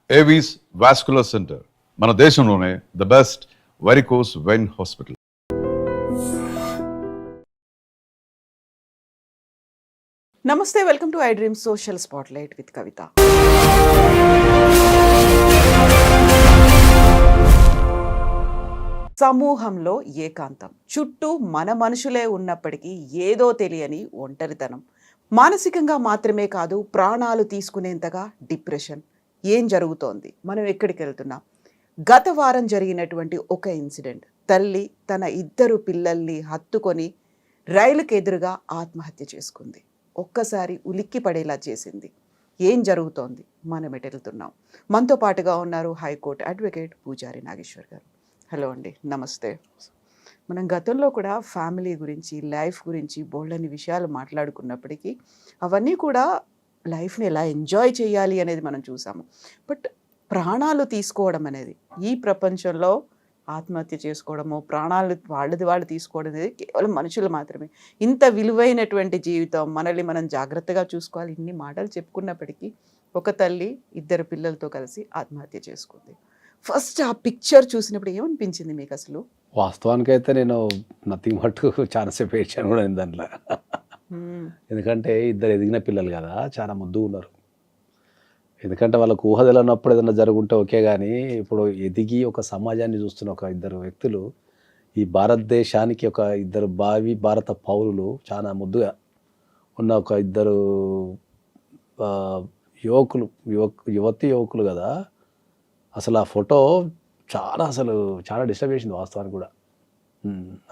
Avis vascular center మన దేశంలోనే the best varicose vein hospital. నమస్తే, welcome to I dream social spotlight with Kavitha. సమూహంలో ఏకాంతం, చుట్టూ మన మనుషులే ఉన్నప్పటికీ ఏదో తెలియని ఒంటరితనం, మానసికంగా మాత్రమే కాదు ప్రాణాలు తీసుకునేంతగా డిప్రెషన్. ఏం జరుగుతోంది, మనం ఎక్కడికి వెళ్తున్నాం? గత వారం జరిగినటువంటి ఒక ఇన్సిడెంట్, తల్లి తన 2 పిల్లల్ని హత్తుకొని రైలుకు ఎదురుగా ఆత్మహత్య చేసుకుంది. ఒక్కసారి ఉలిక్కి పడేలా చేసింది. ఏం జరుగుతోంది, మనం ఎటు వెళ్తున్నాం? మనతో పాటుగా ఉన్నారు హైకోర్టు అడ్వకేట్ పూజారి నాగేశ్వర్ గారు. హలో అండి, నమస్తే. మనం గతంలో కూడా ఫ్యామిలీ గురించి, లైఫ్ గురించి బోల్డని విషయాలు మాట్లాడుకున్నప్పటికీ అవన్నీ కూడా లైఫ్ని ఎలా ఎంజాయ్ చేయాలి అనేది మనం చూసాము. బట్ ప్రాణాలు తీసుకోవడం అనేది, ఈ ప్రపంచంలో ఆత్మహత్య చేసుకోవడము, ప్రాణాలు వాళ్ళు తీసుకోవడం అనేది కేవలం మనుషులు మాత్రమే. ఇంత విలువైనటువంటి జీవితం, మనల్ని మనం జాగ్రత్తగా చూసుకోవాలి, ఇన్ని మాటలు చెప్పుకున్నప్పటికీ ఒక తల్లి 2 పిల్లలతో కలిసి ఆత్మహత్య చేసుకుంది. ఫస్ట్ ఆ పిక్చర్ చూసినప్పుడు ఏమనిపించింది మీకు అసలు? వాస్తవానికైతే నేను నథింగ్ బట్ చాలాసేపు ఏడ్చాను కూడా నేను దాంట్లో. ఎందుకంటే 2 ఎదిగిన పిల్లలు కదా, చాలా ముద్దుగా ఉన్నారు. ఎందుకంటే వాళ్ళకు ఊహ తెలియనప్పుడు ఏదైనా జరుగుంటే ఓకే, కానీ ఇప్పుడు ఎదిగి ఒక సమాజాన్ని చూస్తున్న ఒక 2 వ్యక్తులు, ఈ భారతదేశానికి ఒక 2 భారత పౌరులు, చాలా ముద్దుగా ఉన్న ఒక 2 యువకులు, యువకులు కదా. అసలు ఆ ఫోటో చాలా డిస్టర్బ్ చేసింది వాస్తవానికి కూడా.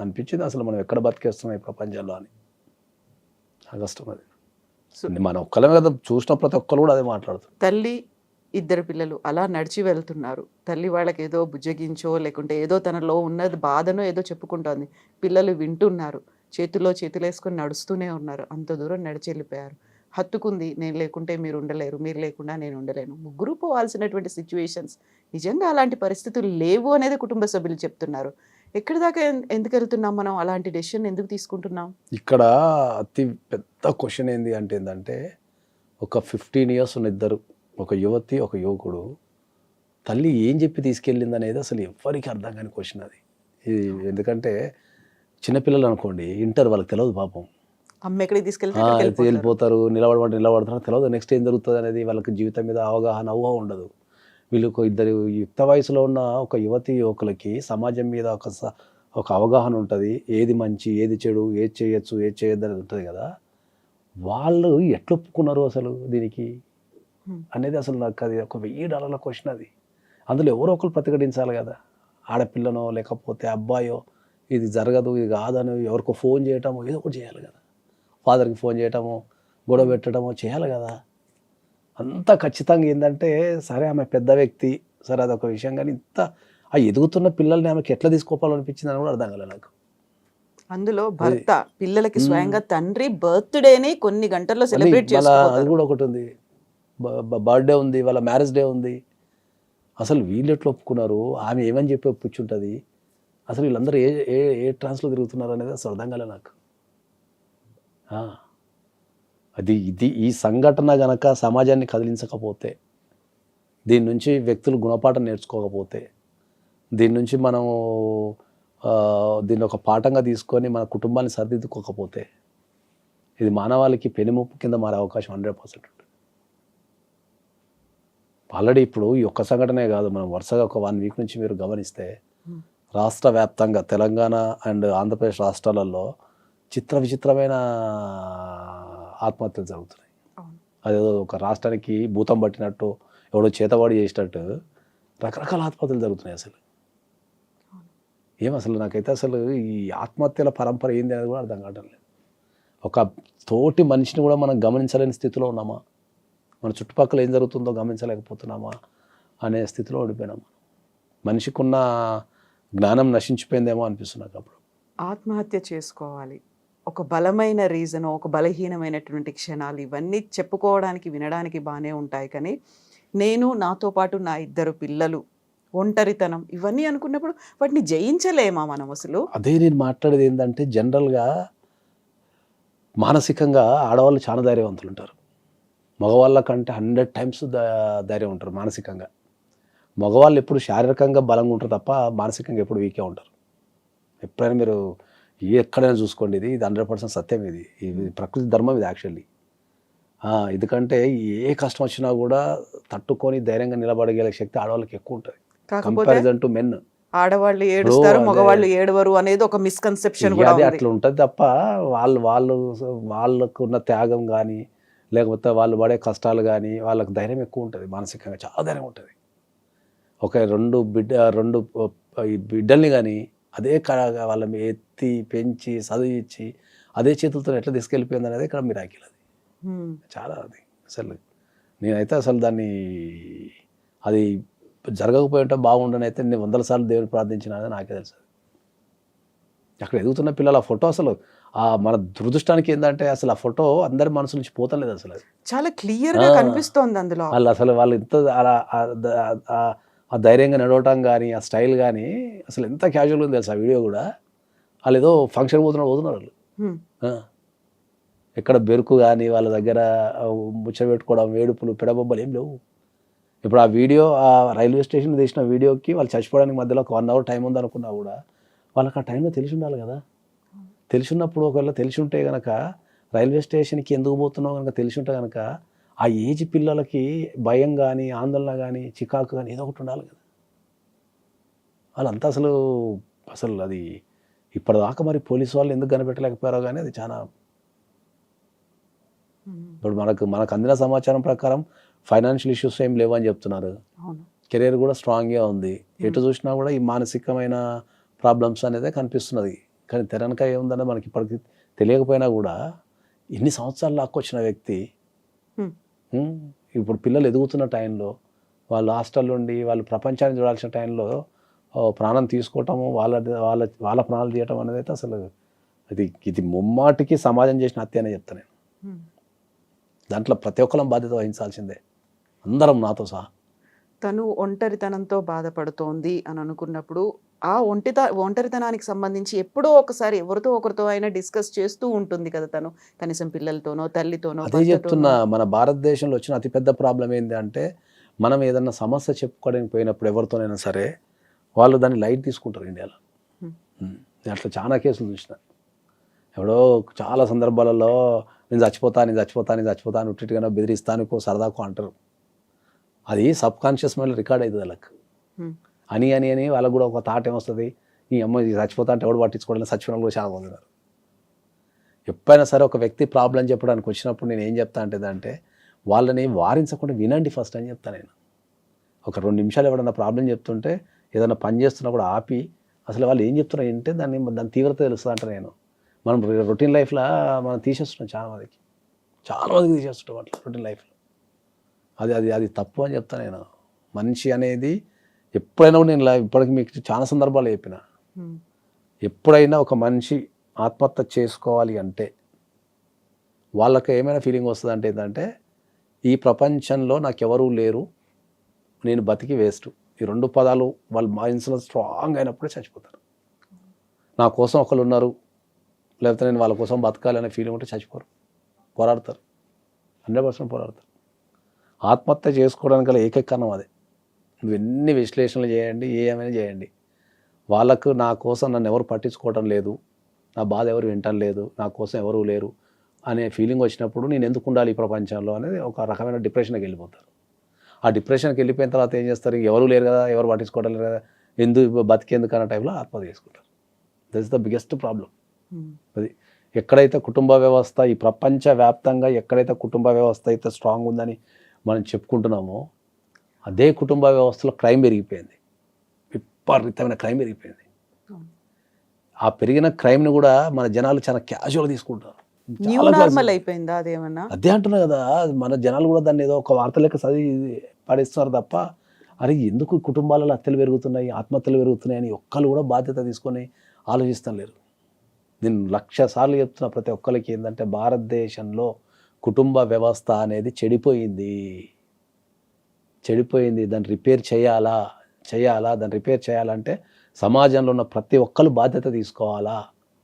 అనిపించింది అసలు మనం ఎక్కడ బతికేస్తున్నాం ఈ ప్రపంచంలో అని. కష్టం అది. మన ఒక్కలమే కదా, చూసిన ప్రతి ఒక్కరు కూడా అదే మాట్లాడుతారు. తల్లి 2 పిల్లలు అలా నడిచి వెళ్తున్నారు. తల్లి వాళ్ళకి ఏదో బుజ్జగించో లేకుంటే ఏదో తనలో ఉన్నది బాధనో ఏదో చెప్పుకుంటోంది. పిల్లలు వింటున్నారు, చేతుల్లో చేతులు వేసుకొని నడుస్తూనే ఉన్నారు. అంత దూరం నడిచి వెళ్ళిపోయారు. హత్తుకుంది, నేను లేకుంటే మీరు ఉండలేరు, మీరు లేకుండా నేను ఉండలేను. ముగ్గురు పోవాల్సినటువంటి సిచ్యువేషన్స్. నిజంగా అలాంటి పరిస్థితులు లేవు అనేది కుటుంబ సభ్యులు చెప్తున్నారు. ఎక్కడి దాకా ఎందుకు వెళ్తున్నాం మనం? అలాంటి డెసిషన్ ఎందుకు తీసుకుంటున్నాం? ఇక్కడ అతి పెద్ద క్వశ్చన్ ఏంటంటే ఒక 15 years ఉన్న 2, ఒక యువతి ఒక యువకుడు, తల్లి ఏం చెప్పి తీసుకెళ్ళింది అనేది అసలు ఎవరికి అర్థం కాని క్వశ్చన్ అది. ఎందుకంటే చిన్నపిల్లలు అనుకోండి, ఇంటర్, వాళ్ళకి తెలియదు పాపం. అమ్మ ఎక్కడికి తీసుకెళ్తే వెళ్ళిపోతారు, నిలబడతారో తెలియదు, నెక్స్ట్ ఏం జరుగుతుంది అనేది వాళ్ళకి జీవితం మీద అవగాహన ఉండదు. వీళ్ళకు 2 యుక్త వయసులో ఉన్న ఒక యువకులకి సమాజం మీద ఒక అవగాహన ఉంటుంది. ఏది మంచి, ఏది చెడు, ఏది చేయొచ్చు, ఏది చేయొద్దు అనేది ఉంటుంది కదా. వాళ్ళు ఎట్లా ఒప్పుకున్నారు అసలు దీనికి అనేది అసలు నాకు అది ఒక $1000 క్వశ్చన్ అది. అందులో ఎవరో ఒకరు ప్రతిఘటించాలి కదా. ఆడపిల్లనో లేకపోతే అబ్బాయో ఇది జరగదు, ఇది కాదని ఎవరికో ఫోన్ చేయటమో ఏదో ఒకటి చేయాలి కదా. ఫాదర్కి ఫోన్ చేయటమో, గొడవ పెట్టడమో చేయాలి కదా. అంత ఖచ్చితంగా ఏంటంటే, సరే ఆమె పెద్ద వ్యక్తి, సరే అదొక విషయం, కానీ ఇంత ఆ ఎదుగుతున్న పిల్లల్ని ఆమెకి ఎట్లా తీసుకోవాలనిపించింది అని కూడా అర్థం కాలేదు నాకు. అందులో భర్త పిల్లలకి స్వయంగా తండ్రి బర్త్డేని కొన్ని గంటల్లో సెలబ్రేట్ చేసుకోవాలి. అది కూడా ఒకటి ఉంది, బర్త్డే ఉంది, వాళ్ళ మ్యారేజ్ డే ఉంది. అసలు వీళ్ళు ఎట్లా ఒప్పుకున్నారు, ఆమె ఏమని చెప్పి ఒప్పుకుంటుంది, అసలు వీళ్ళందరూ ఏ ట్రాన్స్లో తిరుగుతున్నారు అనేది అసలు అర్థం కాలేదు నాకు. ఈ సంఘటన గనక సమాజాన్ని కదిలించకపోతే, దీని నుంచి వ్యక్తులు గుణపాఠం నేర్చుకోకపోతే, దీని నుంచి మనం దీన్ని ఒక పాఠంగా తీసుకొని మన కుటుంబాన్ని సరిదిద్దుకోకపోతే, ఇది మానవాళికి పెనుముప్పు కింద మారే అవకాశం 100% ఉంటుంది. ఆల్రెడీ ఇప్పుడు ఈ ఒక్క సంఘటనే కాదు, మనం వరుసగా ఒక 1 week నుంచి మీరు గమనిస్తే రాష్ట్ర వ్యాప్తంగా తెలంగాణ అండ్ ఆంధ్రప్రదేశ్ రాష్ట్రాలలో విచిత్రమైన ఆత్మహత్యలు జరుగుతున్నాయి. అదేదో ఒక రాష్ట్రానికి భూతం పట్టినట్టు, ఎవడో చేతవాడి చేసినట్టు రకరకాల ఆత్మహత్యలు జరుగుతున్నాయి. అసలు అసలు నాకైతే అసలు ఈ ఆత్మహత్యల పరంపర ఏంది అనేది కూడా అర్థం కావడం లేదు. ఒక తోటి మనిషిని కూడా మనం గమనించలేని స్థితిలో ఉన్నామా, మన చుట్టుపక్కల ఏం జరుగుతుందో గమనించలేకపోతున్నామా అనే స్థితిలో ఓడిపోయినామా. మనిషికున్న జ్ఞానం నశించిపోయిందేమో అనిపిస్తుంది నాకు అప్పుడు. ఆత్మహత్య చేసుకోవాలి, ఒక బలమైన రీజన్, ఒక బలహీనమైనటువంటి క్షణాలు, ఇవన్నీ చెప్పుకోవడానికి వినడానికి బాగానే ఉంటాయి. కానీ నేను, నాతో పాటు నా 2 పిల్లలు, ఒంటరితనం, ఇవన్నీ అనుకున్నప్పుడు వాటిని జయించలేమా మనం అసలు? అదే నేను మాట్లాడేది ఏంటంటే, జనరల్గా మానసికంగా ఆడవాళ్ళు చాలా ధైర్యవంతులు ఉంటారు. మగవాళ్ళ కంటే 100 times ధైర్యం ఉంటారు మానసికంగా. మగవాళ్ళు ఎప్పుడు శారీరకంగా బలంగా ఉంటారు తప్ప మానసికంగా ఎప్పుడు వీకే ఉంటారు. ఎప్పుడైనా మీరు ఎక్కడైనా చూసుకోండి, ఇది 100% సత్యం. ఇది ప్రకృతి ధర్మం ఇది యాక్చువల్లీ. ఎందుకంటే ఏ కష్టం వచ్చినా కూడా తట్టుకొని ధైర్యంగా నిలబడగల శక్తి ఆడవాళ్ళకి ఎక్కువ ఉంటుంది కాకపోతే కంపారిజన్ టు మెన్. ఆడవాళ్ళు ఏడుస్తారు, అదే. మగవాళ్ళు ఏడవరు అనేది ఒక మిస్కన్సెప్షన్ కూడా అది ఉంది. అట్లా ఉంటుంది తప్ప వాళ్ళకు ఉన్న త్యాగం కానీ లేకపోతే వాళ్ళు పడే కష్టాలు కానీ వాళ్ళకు ధైర్యం ఎక్కువ ఉంటుంది, మానసికంగా చాలా ధైర్యం ఉంటుంది. ఒక రెండు ఈ బిడ్డల్ని కానీ అదే వాళ్ళ ఎత్తి పెంచి చదివించి అదే చేతులతో ఎట్లా తీసుకెళ్ళిపోయింది అనేది ఇక్కడ మిరాకిల్. అది చాలా అది అసలు నేనైతే అసలు దాన్ని అది జరగకపోయి ఉంటే బాగుండని అయితే నేను 100 సార్లు దేవుని ప్రార్థించిన నాకే తెలుసు. అక్కడ ఎదుగుతున్న పిల్లలు ఆ ఫోటో అసలు మన దురదృష్టానికి ఏంటంటే అసలు ఆ ఫోటో అందరి మనసు నుంచి పోతలేదు. అసలు అది చాలా క్లియర్ గా కనిపిస్తోంది అందులో. వాళ్ళు ఇంత ఆ ధైర్యంగా నడవటం కానీ ఆ స్టైల్ కానీ అసలు ఎంత క్యాజువల్గా ఉంది తెలుసు. ఆ వీడియో కూడా వాళ్ళు ఏదో ఫంక్షన్ పోతున్నారు వాళ్ళు. ఎక్కడ బెరుకు కానీ వాళ్ళ దగ్గర ముచ్చబెట్టుకోవడం, వేడుపులు, పెడబొబ్బలు ఏం లేవు. ఇప్పుడు ఆ వీడియో ఆ రైల్వే స్టేషన్ తీసిన వీడియోకి వాళ్ళు చచ్చిపోవడానికి మధ్యలో ఒక 1 అవర్ టైం ఉంది అనుకున్నా కూడా వాళ్ళకి ఆ టైంలో తెలిసి ఉండాలి కదా. తెలిసి ఉన్నప్పుడు ఒకవేళ తెలిసి ఉంటే కనుక రైల్వే స్టేషన్కి ఎందుకు పోతున్నావు కనుక తెలిసి ఉంటే కనుక ఆ ఏజ్ పిల్లలకి భయం కానీ ఆందోళన కానీ చికాకు కానీ ఏదో ఒకటి ఉండాలి కదా. వాళ్ళంతా అసలు అది ఇప్పటిదాకా మరి పోలీసు వాళ్ళు ఎందుకు కనిపెట్టలేకపోయారో కానీ అది చాలా. ఇప్పుడు మనకు అందిన సమాచారం ప్రకారం ఫైనాన్షియల్ ఇష్యూస్ ఏం లేవు అని చెప్తున్నారు. కెరీర్ కూడా స్ట్రాంగ్గా ఉంది. ఎటు చూసినా కూడా ఈ మానసికమైన ప్రాబ్లమ్స్ అనేది కనిపిస్తున్నది. కానీ తెరనక ఏముందనే మనకి ఇప్పటికి తెలియకపోయినా కూడా ఇన్ని సంవత్సరాలు లాక్కొచ్చిన వ్యక్తి ఇప్పుడు పిల్లలు ఎదుగుతున్న టైంలో వాళ్ళు హాస్టల్ ఉండి వాళ్ళు ప్రపంచాన్ని చూడాల్సిన టైంలో ప్రాణం తీసుకోవటము, వాళ్ళ ప్రాణాలు తీయటం అనేది అయితే అసలు ఇది ముమ్మాటికి సమాజం చేసిన హత్య అనే చెప్తాను నేను. దాంట్లో ప్రతి ఒక్కరం బాధ్యత వహించాల్సిందే, అందరం నాతో సహా. తను ఒంటరితనంతో బాధపడుతోంది అని అనుకున్నప్పుడు ఆ ఒంటరితనానికి సంబంధించి ఎప్పుడో ఒకసారి ఎవరితో ఒకరితో అయినా డిస్కస్ చేస్తూ ఉంటుంది కదా తను, కనీసం పిల్లలతోనో తల్లితోనో. అదే చెప్తున్నా, మన భారతదేశంలో వచ్చిన అతిపెద్ద ప్రాబ్లం ఏంటి అంటే మనం ఏదన్నా సమస్య చెప్పుకోవడానికి పోయినప్పుడు ఎవరితోనైనా సరే వాళ్ళు దాన్ని లైట్ తీసుకుంటారు ఇండియాలో. అట్లా చాలా కేసులు చూసిన. ఎవడో చాలా సందర్భాలలో నేను చచ్చిపోతా అని ఉట్టిగానో బెదిరిస్తానుకో సరదాకో అంటారు. అది సబ్ కాన్షియస్ మైండ్లో రికార్డ్ అవుతుంది వాళ్ళకి. అని వాళ్ళకు కూడా ఒక థాట్ ఏమొస్తుంది, ఈ అమ్మాయి చచ్చిపోతా అంటే ఎవడు పట్టించుకోవడం, చచ్చిపోయిన కూడా చాలా పొందినారు. ఎప్పుడైనా సరే ఒక వ్యక్తి ప్రాబ్లం చెప్పడానికి వచ్చినప్పుడు నేను ఏం చెప్తా అంటే వాళ్ళని వారించకుండా వినండి ఫస్ట్ అని చెప్తాను నేను. ఒక 2 నిమిషాలు ఎవడన్నా ప్రాబ్లం చెప్తుంటే ఏదైనా పని చేస్తున్నప్పుడు ఆపి అసలు వాళ్ళు ఏం చెప్తున్నారు అంటే దాని తీవ్రత తెలుస్తుంది అంటే నేను. మనం రొటీన్ లైఫ్లో మనం తీసేస్తున్నాం చాలా మందికి తీసేస్తుంటాం అట్లా రొటీన్ లైఫ్లో. అది తప్పు అని చెప్తాను నేను. మనిషి అనేది ఎప్పుడైనా కూడా నేను ఇప్పటికి మీకు చాలా సందర్భాలు చెప్పిన, ఎప్పుడైనా ఒక మనిషి ఆత్మహత్య చేసుకోవాలి అంటే వాళ్ళకి ఏమైనా ఫీలింగ్ వస్తుంది అంటే ఏంటంటే ఈ ప్రపంచంలో నాకెవరూ లేరు, నేను బతికి వేస్ట్. ఈ 2 పదాలు వాళ్ళ మైండ్స్లో స్ట్రాంగ్ అయినప్పుడే చచ్చిపోతారు. నా కోసం ఒకరు ఉన్నారు, లేకపోతే నేను వాళ్ళ కోసం బతకాలి అనే ఫీలింగ్ ఉంటే చచ్చిపోరు, పోరాడతారు, 100% పోరాడతారు. ఆత్మహత్య చేసుకోవడానికి గల ఏకైక కారణం అదే. నువ్వు ఎన్ని విశ్లేషణలు చేయండి, ఏమైనా చేయండి, వాళ్ళకు నా కోసం నన్ను ఎవరు పట్టించుకోవడం లేదు, నా బాధ ఎవరు వింటం లేదు, నా కోసం ఎవరు లేరు అనే ఫీలింగ్ వచ్చినప్పుడు నేను ఎందుకు ఉండాలి ఈ ప్రపంచంలో అనేది ఒక రకమైన డిప్రెషన్కి వెళ్ళిపోతారు. ఆ డిప్రెషన్కి వెళ్ళిపోయిన తర్వాత ఏం చేస్తారు, ఎవరు లేరు కదా, ఎవరు పట్టించుకోవడం లేరు కదా, బతికేందుకు అన్న టైంలో ఆత్మహత్య చేసుకుంటారు. That is the biggest problem. అది ఎక్కడైతే కుటుంబ వ్యవస్థ ఈ ప్రపంచవ్యాప్తంగా ఎక్కడైతే కుటుంబ వ్యవస్థ అయితే స్ట్రాంగ్ ఉందని మనం చెప్పుకుంటున్నామో అదే కుటుంబ వ్యవస్థలో క్రైమ్ పెరిగిపోయింది, విపరీతమైన క్రైమ్ పెరిగిపోయింది. ఆ పెరిగిన క్రైమ్ని కూడా మన జనాలు చాలా క్యాజువల్గా తీసుకుంటారు. అయిపోయిందా అదేమన్నా? అదే అంటున్నా కదా, మన జనాలు కూడా దాన్ని ఏదో ఒక వార్త లెక్క చదివి పడేస్తున్నారు తప్ప అరే ఎందుకు కుటుంబాలలో హత్యలు పెరుగుతున్నాయి, ఆత్మహత్యలు పెరుగుతున్నాయి అని ఒక్కరు కూడా బాధ్యత తీసుకొని ఆలోచిస్తాం లేరు. నేను 1,00,000 సార్లు చెప్తున్నా ప్రతి ఒక్కరికి ఏంటంటే భారతదేశంలో కుటుంబ వ్యవస్థ అనేది చెడిపోయింది. దాన్ని రిపేర్ చేయాలా, దాన్ని రిపేర్ చేయాలంటే సమాజంలో ఉన్న ప్రతి ఒక్కరు బాధ్యత తీసుకోవాలా.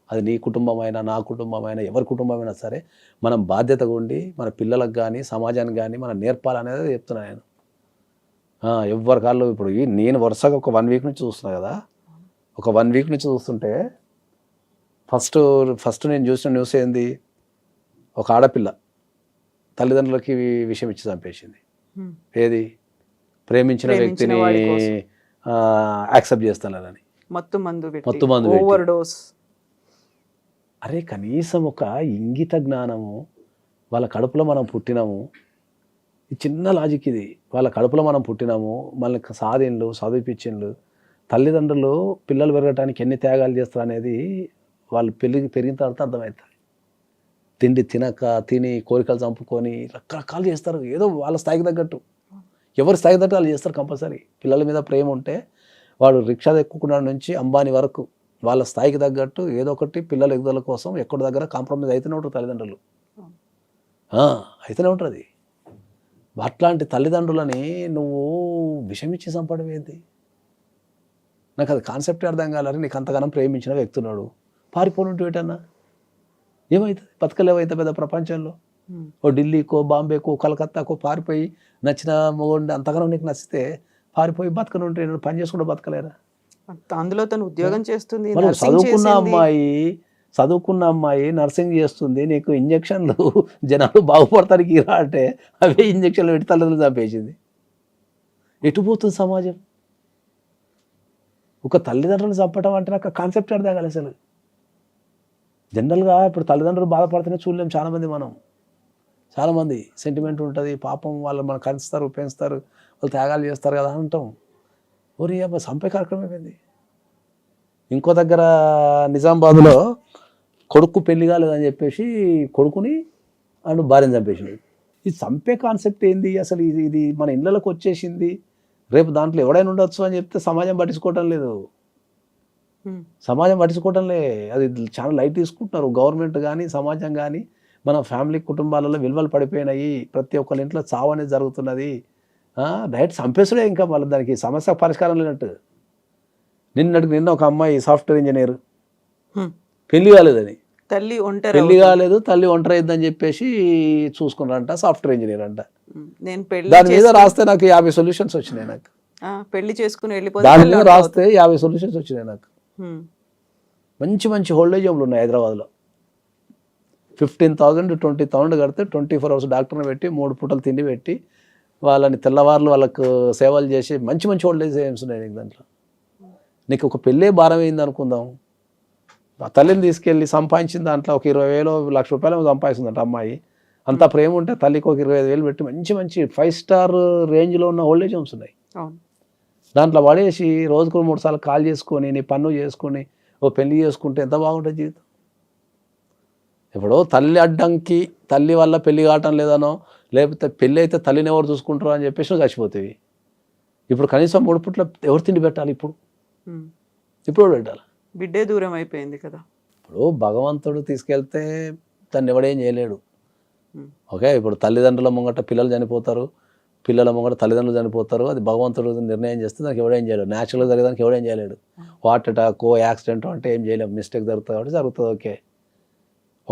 అది నీ కుటుంబమైనా నా కుటుంబమైనా ఎవరి కుటుంబమైనా సరే మనం బాధ్యతగా ఉండి మన పిల్లలకు కానీ సమాజానికి కానీ మనం నేర్పాలనేది చెప్తున్నాను నేను. ఎవ్వరి కాళ్ళు ఇప్పుడు నేను వరుసగా ఒక 1 వీక్ నుంచి చూస్తున్నా కదా, ఒక 1 వీక్ నుంచి చూస్తుంటే ఫస్ట్ నేను చూసిన న్యూస్ ఏంది, ఒక ఆడపిల్ల తల్లిదండ్రులకి విషయం ఇచ్చి చంపేసింది. ఏది, ప్రేమించిన వ్యక్తిని వాడి కోసం. యాక్సెప్ట్ చేస్తానని. మత్తు మందు మత్తు మందు పెట్టి. Over dose. అరే కనీసం ఒక ఇంగిత జ్ఞానము, వాళ్ళ కడుపులో మనం పుట్టినాము, ఈ చిన్న లాజిక్ ఇది, వాళ్ళ కడుపులో మనం పుట్టినాము, మనకి సాధిండ్లు చదివిపించిండ్లు, తల్లిదండ్రులు పిల్లలు పెరగటానికి ఎన్ని త్యాగాలు చేస్తారు అనేది వాళ్ళు పెరిగిన తర్వాత అర్థమవుతుంది. తిండి తిని కోరికలు చంపుకొని రకరకాలు చేస్తారు, ఏదో వాళ్ళ స్థాయికి తగ్గట్టు, ఎవరి స్థాయికి తగ్గట్టు వాళ్ళు చేస్తారు. కంపల్సరీ పిల్లల మీద ప్రేమ ఉంటే వాడు రిక్షా ఎక్కుకున్న నుంచి అంబానీ వరకు వాళ్ళ స్థాయికి తగ్గట్టు ఏదో ఒకటి పిల్లల ఎదుగుదల కోసం ఎక్కడి దగ్గర కాంప్రమైజ్ అయితేనే ఉంటారు తల్లిదండ్రులు, అయితేనే ఉంటుంది. అట్లాంటి తల్లిదండ్రులని నువ్వు విషమిచ్చి చంపడం ఏంటి? నాకు అది కాన్సెప్ట్ అర్థం కాలేదు. నీకు అంతగానం ప్రేమించిన వ్యక్తున్నాడు, పారిపోనుంటూ ఏటన్నా ఏమవుతుంది? బతకలేవైతే పెద్ద ప్రపంచంలో ఓ ఢిల్లీకో బాంబేకో కలకత్తాకో పారిపోయి నచ్చిన మొగుండి అంతగానో నీకు నచ్చితే పారిపోయి బతకనుంటే పని చేసుకుంటూ బతకలేరా? అందులో తను ఉద్యోగం చేస్తుంది, మనం nursing చేసింది. చదువుకున్న అమ్మాయి నర్సింగ్ చేస్తుంది, నీకు ఇంజక్షన్లు జనాలు బాగుపడతానికి రా అంటే అవే ఇంజక్షన్లు పెట్టి తల్లిదండ్రులు చంపేసింది. ఎటు పోతుంది సమాజం? ఒక తల్లిదండ్రులు చంపటం అంటే నాకు కాన్సెప్ట్ అర్థం కాలేదు అసలు. జనరల్గా ఇప్పుడు తల్లిదండ్రులు బాధపడుతూనే చూడలేం చాలామంది సెంటిమెంట్ ఉంటుంది, పాపం వాళ్ళు మనకు కలుస్తారు, పెంచుతారు, వాళ్ళు త్యాగాలు చేస్తారు కదా అంటాం. ఓరి అబ్బాయి చంపే కార్యక్రమం అయిపోయింది. ఇంకో దగ్గర నిజామాబాద్లో కొడుకు పెళ్లి కాలేదని చెప్పేసి కొడుకుని అండ్ భార్యను చంపేసింది. ఈ చంపే కాన్సెప్ట్ ఏంది అసలు? ఇది మన ఇళ్ళకి వచ్చేసింది, రేపు దాంట్లో ఎవడైనా ఉండొచ్చు అని చెప్తే సమాజం పట్టించుకోవటం లేదు. అది చాలా లైట్ తీసుకుంటున్నారు. గవర్నమెంట్ కానీ సమాజం కానీ మన ఫ్యామిలీ కుటుంబాలలో విలువలు పడిపోయినాయి, ప్రతి ఒక్కరి ఇంట్లో చావు అనేది జరుగుతున్నది. డైరెక్ట్ చంపేసుడే, ఇంకా మళ్ళీ దానికి సమస్య పరిష్కారం లేనట్టు. నిన్న ఒక అమ్మాయి సాఫ్ట్వేర్ ఇంజనీర్, పెళ్లి కాలేదని, తల్లి ఒంటరి అయిందని చెప్పేసి చూసుకున్నారంట, సాఫ్ట్వేర్ ఇంజనీర్ అంట. నేను పెళ్లి దాని మీద రాస్తే నాకు 50 సొల్యూషన్స్ వచ్చినాయి. నాకు పెళ్లి చేసుకుని దాని మీద రాస్తే 50 సొల్యూషన్స్ వచ్చినాయి నాకు. మంచి ఓల్డేజ్ హోమ్లు ఉన్నాయి హైదరాబాద్లో. 15,000 20,000 కడితే 24 hours డాక్టర్ని పెట్టి 3 పూటలు తిండి పెట్టి వాళ్ళని తెల్లవారులు వాళ్ళకు సేవలు చేసి మంచి ఓల్డేజ్ హోమ్స్ ఉన్నాయి నీకు. దాంట్లో నీకు ఒక పెళ్ళే భారం అయింది అనుకుందాం, తల్లిని తీసుకెళ్ళి సంపాదించిన దాంట్లో ఒక 20,000 1,00,000 రూపాయలు సంపాదిస్తుందంట అమ్మాయి. అంత ప్రేమ ఉంటే తల్లికి ఒక 25,000 పెట్టి మంచి 5 స్టార్ రేంజ్లో ఉన్న ఓల్డేజ్ హోమ్స్ ఉన్నాయి. దాంట్లో పడేసి రోజుకు 3 సార్లు కాల్ చేసుకొని నీ పన్ను చేసుకొని ఓ పెళ్లి చేసుకుంటే ఎంత బాగుంటుంది జీవితం. ఇప్పుడు తల్లి అడ్డంకి, తల్లి వల్ల పెళ్లి కావటం లేదనో, లేకపోతే పెళ్ళి అయితే తల్లిని ఎవరు చూసుకుంటారో అని చెప్పేసి నువ్వు చచ్చిపోతావి. ఇప్పుడు కనీసం 3 పూట్ల ఎవరు తిండి పెట్టాలి? ఇప్పుడు పెట్టాలి, బిడ్డే దూరం అయిపోయింది కదా. ఇప్పుడు భగవంతుడు తీసుకెళ్తే దాన్ని ఎవడేం చేయలేడు. ఓకే, ఇప్పుడు తల్లిదండ్రుల ముంగట పిల్లలు చనిపోతారు, పిల్లల ముంగట తల్లిదండ్రులు చనిపోతారు, అది భగవంతుడు నిర్ణయం చేస్తే దానికి ఎవడేం చేయలేడు. న్యాచురల్గా జరిగేదానికి ఎవడేం చేయలేడు. హార్ట్ అటాక్ యాక్సిడెంట్ అంటే ఏం చేయలేము, మిస్టేక్ జరుగుతుంది కాబట్టి జరుగుతుంది. ఓకే,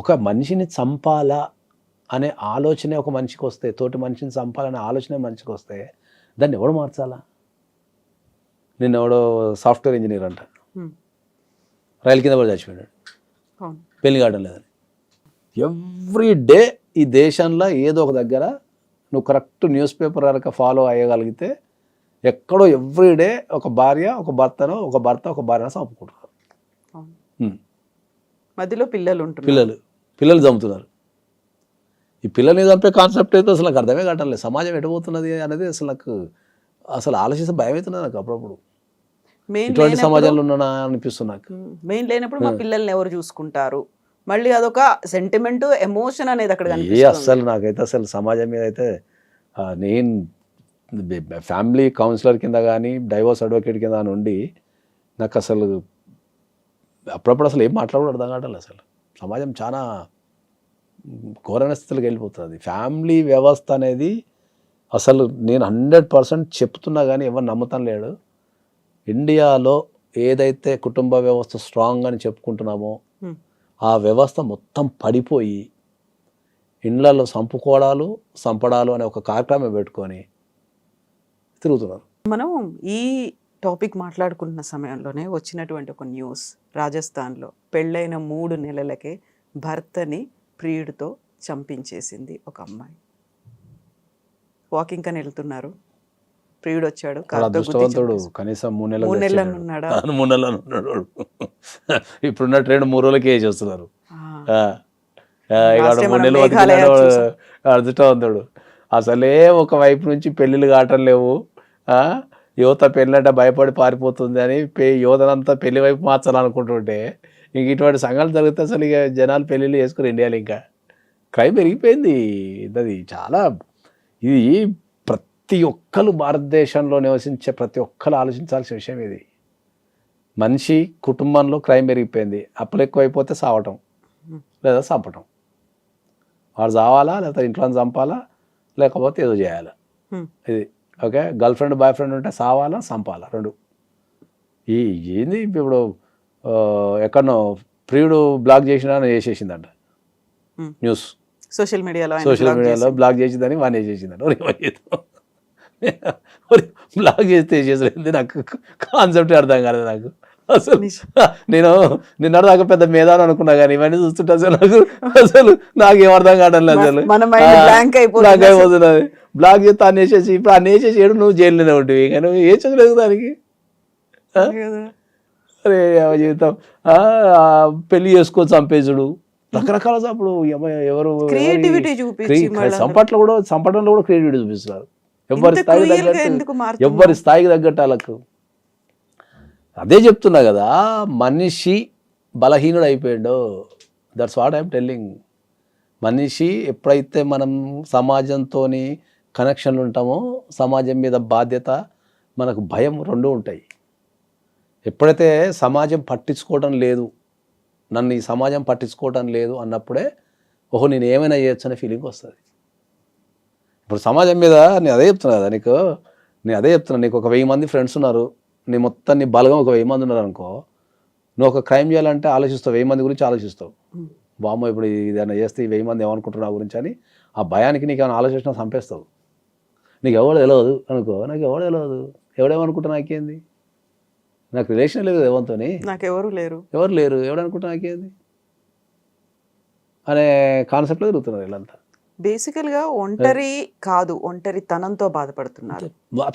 ఒక మనిషిని చంపాలా అనే ఆలోచనే ఒక మనిషికి వస్తే, తోటి మనిషిని చంపాలనే ఆలోచనే మనిషికి వస్తే దాన్ని ఎవడు మార్చాలా? ఎవడో సాఫ్ట్వేర్ ఇంజనీర్ అంట, రైలు కింద పడి చచ్చిపోయాడు, పెళ్లి కావడం లేదని. ఎవ్రీ డే ఈ దేశంలో ఏదో ఒక దగ్గర నువ్వు కరెక్ట్ న్యూస్ పేపర్ కనుక ఫాలో అయ్యగలిగితే ఎక్కడో ఎవ్రీడే ఒక భార్య ఒక భర్తను, ఒక భర్త ఒక భార్యను చంపుకుంటున్నారు. మధ్యలో పిల్లలు చంపుతున్నారు. ఈ పిల్లల్ని చంపే కాన్సెప్ట్ అయితే అసలు నాకు అర్థమే కావట్లేదు. సమాజం ఎటుపోతున్నది అనేది అసలు ఆలోచిస్తే భయం అవుతున్నది నాకు అప్పుడప్పుడు. ఇటువంటి సమాజంలో ఉన్నా అనిపిస్తుంది నాకు. మెయిన్ లేనప్పుడు మా పిల్లల్ని ఎవరు చూసుకుంటారు, మళ్ళీ అదొక సెంటిమెంట్, ఎమోషన్ అనేది అక్కడ అసలు నాకైతే అసలు సమాజం మీద అయితే నేను ఫ్యామిలీ కౌన్సిలర్ కింద కానీ డైవోర్స్ అడ్వకేట్ కింద నుండి నాకు అసలు అప్పుడప్పుడు అసలు ఏం మాట్లాడడం అర్థం కావట్లేదు. అసలు సమాజం చాలా ఘోరమైన స్థితిలోకి వెళ్ళిపోతుంది. ఫ్యామిలీ వ్యవస్థ అనేది అసలు నేను 100% చెప్తున్నా కానీ ఎవరు నమ్ముతాను లేడు. ఇండియాలో ఏదైతే కుటుంబ వ్యవస్థ స్ట్రాంగ్ అని చెప్పుకుంటున్నామో ఆ వ్యవస్థ మొత్తం పడిపోయి ఇండ్లలో చంపడాలు అనే ఒక కార్యక్రమం పెట్టుకొని తిరుగుతున్నారు. మనం ఈ టాపిక్ మాట్లాడుకుంటున్న సమయంలోనే వచ్చినటువంటి ఒక న్యూస్, రాజస్థాన్లో పెళ్ళైన 3 నెలలకే భర్తని ప్రియుడితో చంపించేసింది ఒక అమ్మాయి. వాకింగ్ అని వెళ్తున్నారు, ప్రియుడు వచ్చాడు, వాళ్ళ కారుతో గుద్ది అదృష్టవంతుడు చంపేశాడు. కనీసం 3 3 నెలలు నెలలు ఉన్నాడా? 3 నెలలు ఉన్నాడు వాడు. ఇప్పుడున్న ట్రెండ్ 3 రోజులకే వేసి వస్తున్నారు. ఆ, ఇక Last time 3 మనం నెలలు మేఘాలయ బతికినాడు వాడు. చూసాం. అదృష్టవంతుడు. అసలే ఒక వైపు నుంచి పెళ్ళిళ్ళు కావటం లేవు. ఆ, యువత పెళ్ళంటే భయపడి పారిపోతుంది అని యువతనంతా పెళ్లి వైపు మార్చాలనుకుంటుంటే ఇంక ఇటువంటి సంఘాలు జరిగితే అసలు ఇక జనాలు పెళ్ళిళ్ళు చేసుకుని ఇండియాలో ఇంకా క్రైమ్ పెరిగిపోయింది. అది చాలా, ఇది ప్రతి ఒక్కరు భారతదేశంలో నివసించే ప్రతి ఒక్కరు ఆలోచించాల్సిన విషయం ఇది. మనిషి కుటుంబంలో క్రైమ్ పెరిగిపోయింది. అప్పులు ఎక్కువైపోతే సావటం లేదా చంపటం. వాడు చావాలా లేకపోతే ఇంట్లో చంపాలా లేకపోతే ఏదో చేయాలా. ఇది okay. Girl friend boy friend ఉంటే సావాలా చంపాలా, రెండు. ఏంది ఇప్పుడు ఎక్కడనో ప్రియుడు బ్లాక్ చేసినా చేసేసిందంట న్యూస్. సోషల్ మీడియాలో బ్లాక్ చేసిందని వాడిని చేసిందంట. బ్లాక్ చేస్తే చేసేది నాకు కాన్సెప్ట్ అర్థం కాలేదు నాకు అసలు. నేను నిన్నటిదాకా పెద్ద మేధాను అనుకున్నా కానీ ఇవన్నీ చూస్తుంటే అసలు నాకేం అర్థం కావడం లేదు. అసలు బ్లాక్ అయిపోతున్నది. బ్లాక్ చేస్తే అన్ని వేసేసి ఇప్పుడు అన్ని వేసేసి ఏడు నువ్వు జైల్లోనే ఉంటుంది. కానీ నువ్వు ఏ చదువులేదు దానికి. అరే జీవితం పెళ్లి చేసుకోవచ్చు చంపేసుడు రకరకాల అప్పుడు ఎవరు చంపడంలో కూడా క్రియేటివిటీ చూపిస్తున్నారు. ఎవరి స్థాయికి తగ్గట్టు వాళ్ళకు. అదే చెప్తున్నా కదా, మనిషి బలహీనుడు అయిపోయాడు. That's what I'm telling. మనిషి ఎప్పుడైతే మనం సమాజంతో కనెక్షన్లు ఉంటామో సమాజం మీద బాధ్యత, మనకు భయం రెండూ ఉంటాయి. ఎప్పుడైతే సమాజం పట్టించుకోవడం లేదు, నన్ను ఈ సమాజం పట్టించుకోవడం లేదు అన్నప్పుడే ఓహో నేను ఏమైనా చేయొచ్చు అనే ఫీలింగ్ వస్తుంది. ఇప్పుడు సమాజం మీద నేను అదే చెప్తున్నా కదా నీకు, నీకు ఒక 1000 మంది ఫ్రెండ్స్ ఉన్నారు, నీ మొత్తం నీ బలగం ఒక 1000 మంది ఉన్నారు అనుకో, నువ్వు ఒక క్రైమ్ చేయాలంటే ఆలోచిస్తావు, 1000 మంది గురించి ఆలోచిస్తావు. బామ్మ ఇప్పుడు ఏదైనా చేస్తే ఈ 1000 మంది ఏమనుకుంటున్నావు గురించి అని ఆ భయానికి నీకు ఏమైనా ఆలోచించినా చంపేస్తావు. నీకు ఎవడు తెలియదు అనుకో, నాకు ఎవడు తెలియదు, ఎవడేమనుకుంటా నాకేంది, నాకు రిలేషన్ లేదు ఎవరితో, నాకు ఎవరు లేరు, ఎవడనుకుంటా నాకేంది అనే కాన్సెప్ట్లో తిరుగుతున్నారు వీళ్ళంతా. బేసికల్గా ఒంటరి కాదు, ఒంటరితనంతో బాధపడుతున్నారు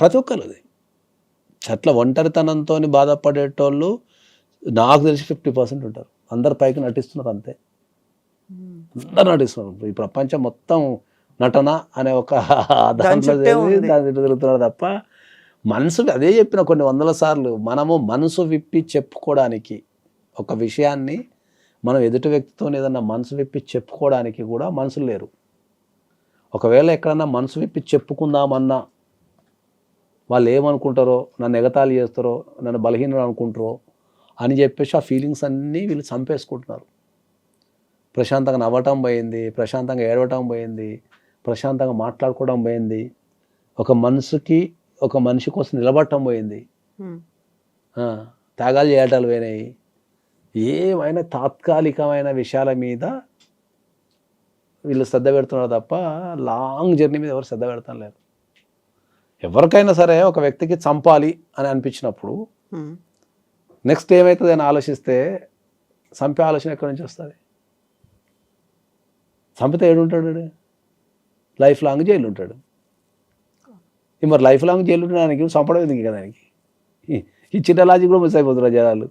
ప్రతి ఒక్కరు. అది అట్లా ఒంటరితనంతో బాధపడేటోళ్ళు నాకు తెలిసి 50% ఉంటారు. అందరు పైకి నటిస్తున్నారు అంతే, అందరు నటిస్తున్నారు. ఈ ప్రపంచం మొత్తం నటన అనే ఒక దాంట్లో తిరుగుతున్నారు తప్ప మనసు, అదే చెప్పిన కొన్ని 100 సార్లు, మనము మనసు విప్పి చెప్పుకోవడానికి ఒక విషయాన్ని మనం ఎదుటి వ్యక్తితో ఏదన్నా మనసు విప్పి చెప్పుకోవడానికి కూడా మనుషులు లేరు. ఒకవేళ ఎక్కడన్నా మనసు విప్పి చెప్పుకుందామన్నా వాళ్ళు ఏమనుకుంటారో, నన్ను ఎగతాళి చేస్తారో, నన్ను బలహీనుడు అనుకుంటారో అని చెప్పేసి ఆ ఫీలింగ్స్ అన్నీ వీళ్ళు చంపేసుకుంటున్నారు. ప్రశాంతంగా నవ్వటం పోయింది, ప్రశాంతంగా ఏడవటం పోయింది, ప్రశాంతంగా మాట్లాడుకోవడం పోయింది, ఒక మనిషి కోసం నిలబడటం పోయింది, త్యాగాలు చేయటాలు పోయినాయి. ఏమైనా తాత్కాలికమైన విషయాల మీద వీళ్ళు శ్రద్ధ పెడుతున్నారు తప్ప లాంగ్ జర్నీ మీద ఎవరు శ్రద్ధ పెడతాం లేరు. ఎవరికైనా సరే ఒక వ్యక్తికి చంపాలి అని అనిపించినప్పుడు నెక్స్ట్ ఏమవుతుంది అని ఆలోచిస్తే చంపే ఆలోచన ఎక్కడి నుంచి వస్తుంది? చంపితే ఏడుంటాడు? లైఫ్ లాంగ్ జైలు ఉంటాడు. మరి లైఫ్ లాంగ్ జైలు ఉండడానికి చంపడం ఎందుకు కదా? దానికి ఈ చిన్న లాజిక్ కూడా మిస్ అయిపోతున్నారు జనాలు,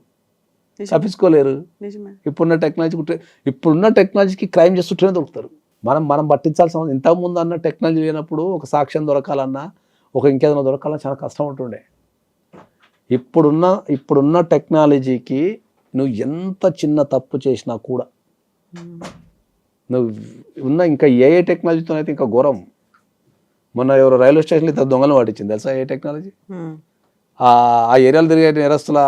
తప్పించుకోలేరు. ఇప్పుడున్న టెక్నాలజీకి క్రైమ్ చేస్తుంటేనే దొరుకుతారు. మనం పట్టించాల్సిన ఇంతకుముందు అన్న టెక్నాలజీ లేనప్పుడు ఒక సాక్ష్యం దొరకాలన్నా, ఒక ఇంకేదైనా దొరకాలన్నా చాలా కష్టం ఉంటుండే. ఇప్పుడున్న టెక్నాలజీకి నువ్వు ఎంత చిన్న తప్పు చేసినా కూడా నువ్వు ఇంకా ఏ టెక్నాలజీతో అయితే ఇంకా ఘోరం. మొన్న ఎవరు రైల్వే స్టేషన్లో ఇద్దరు దొంగలు పట్టించింది తెలుసా? ఏ టెక్నాలజీ? ఆ ఏరియాలో తిరిగే నేరస్తుల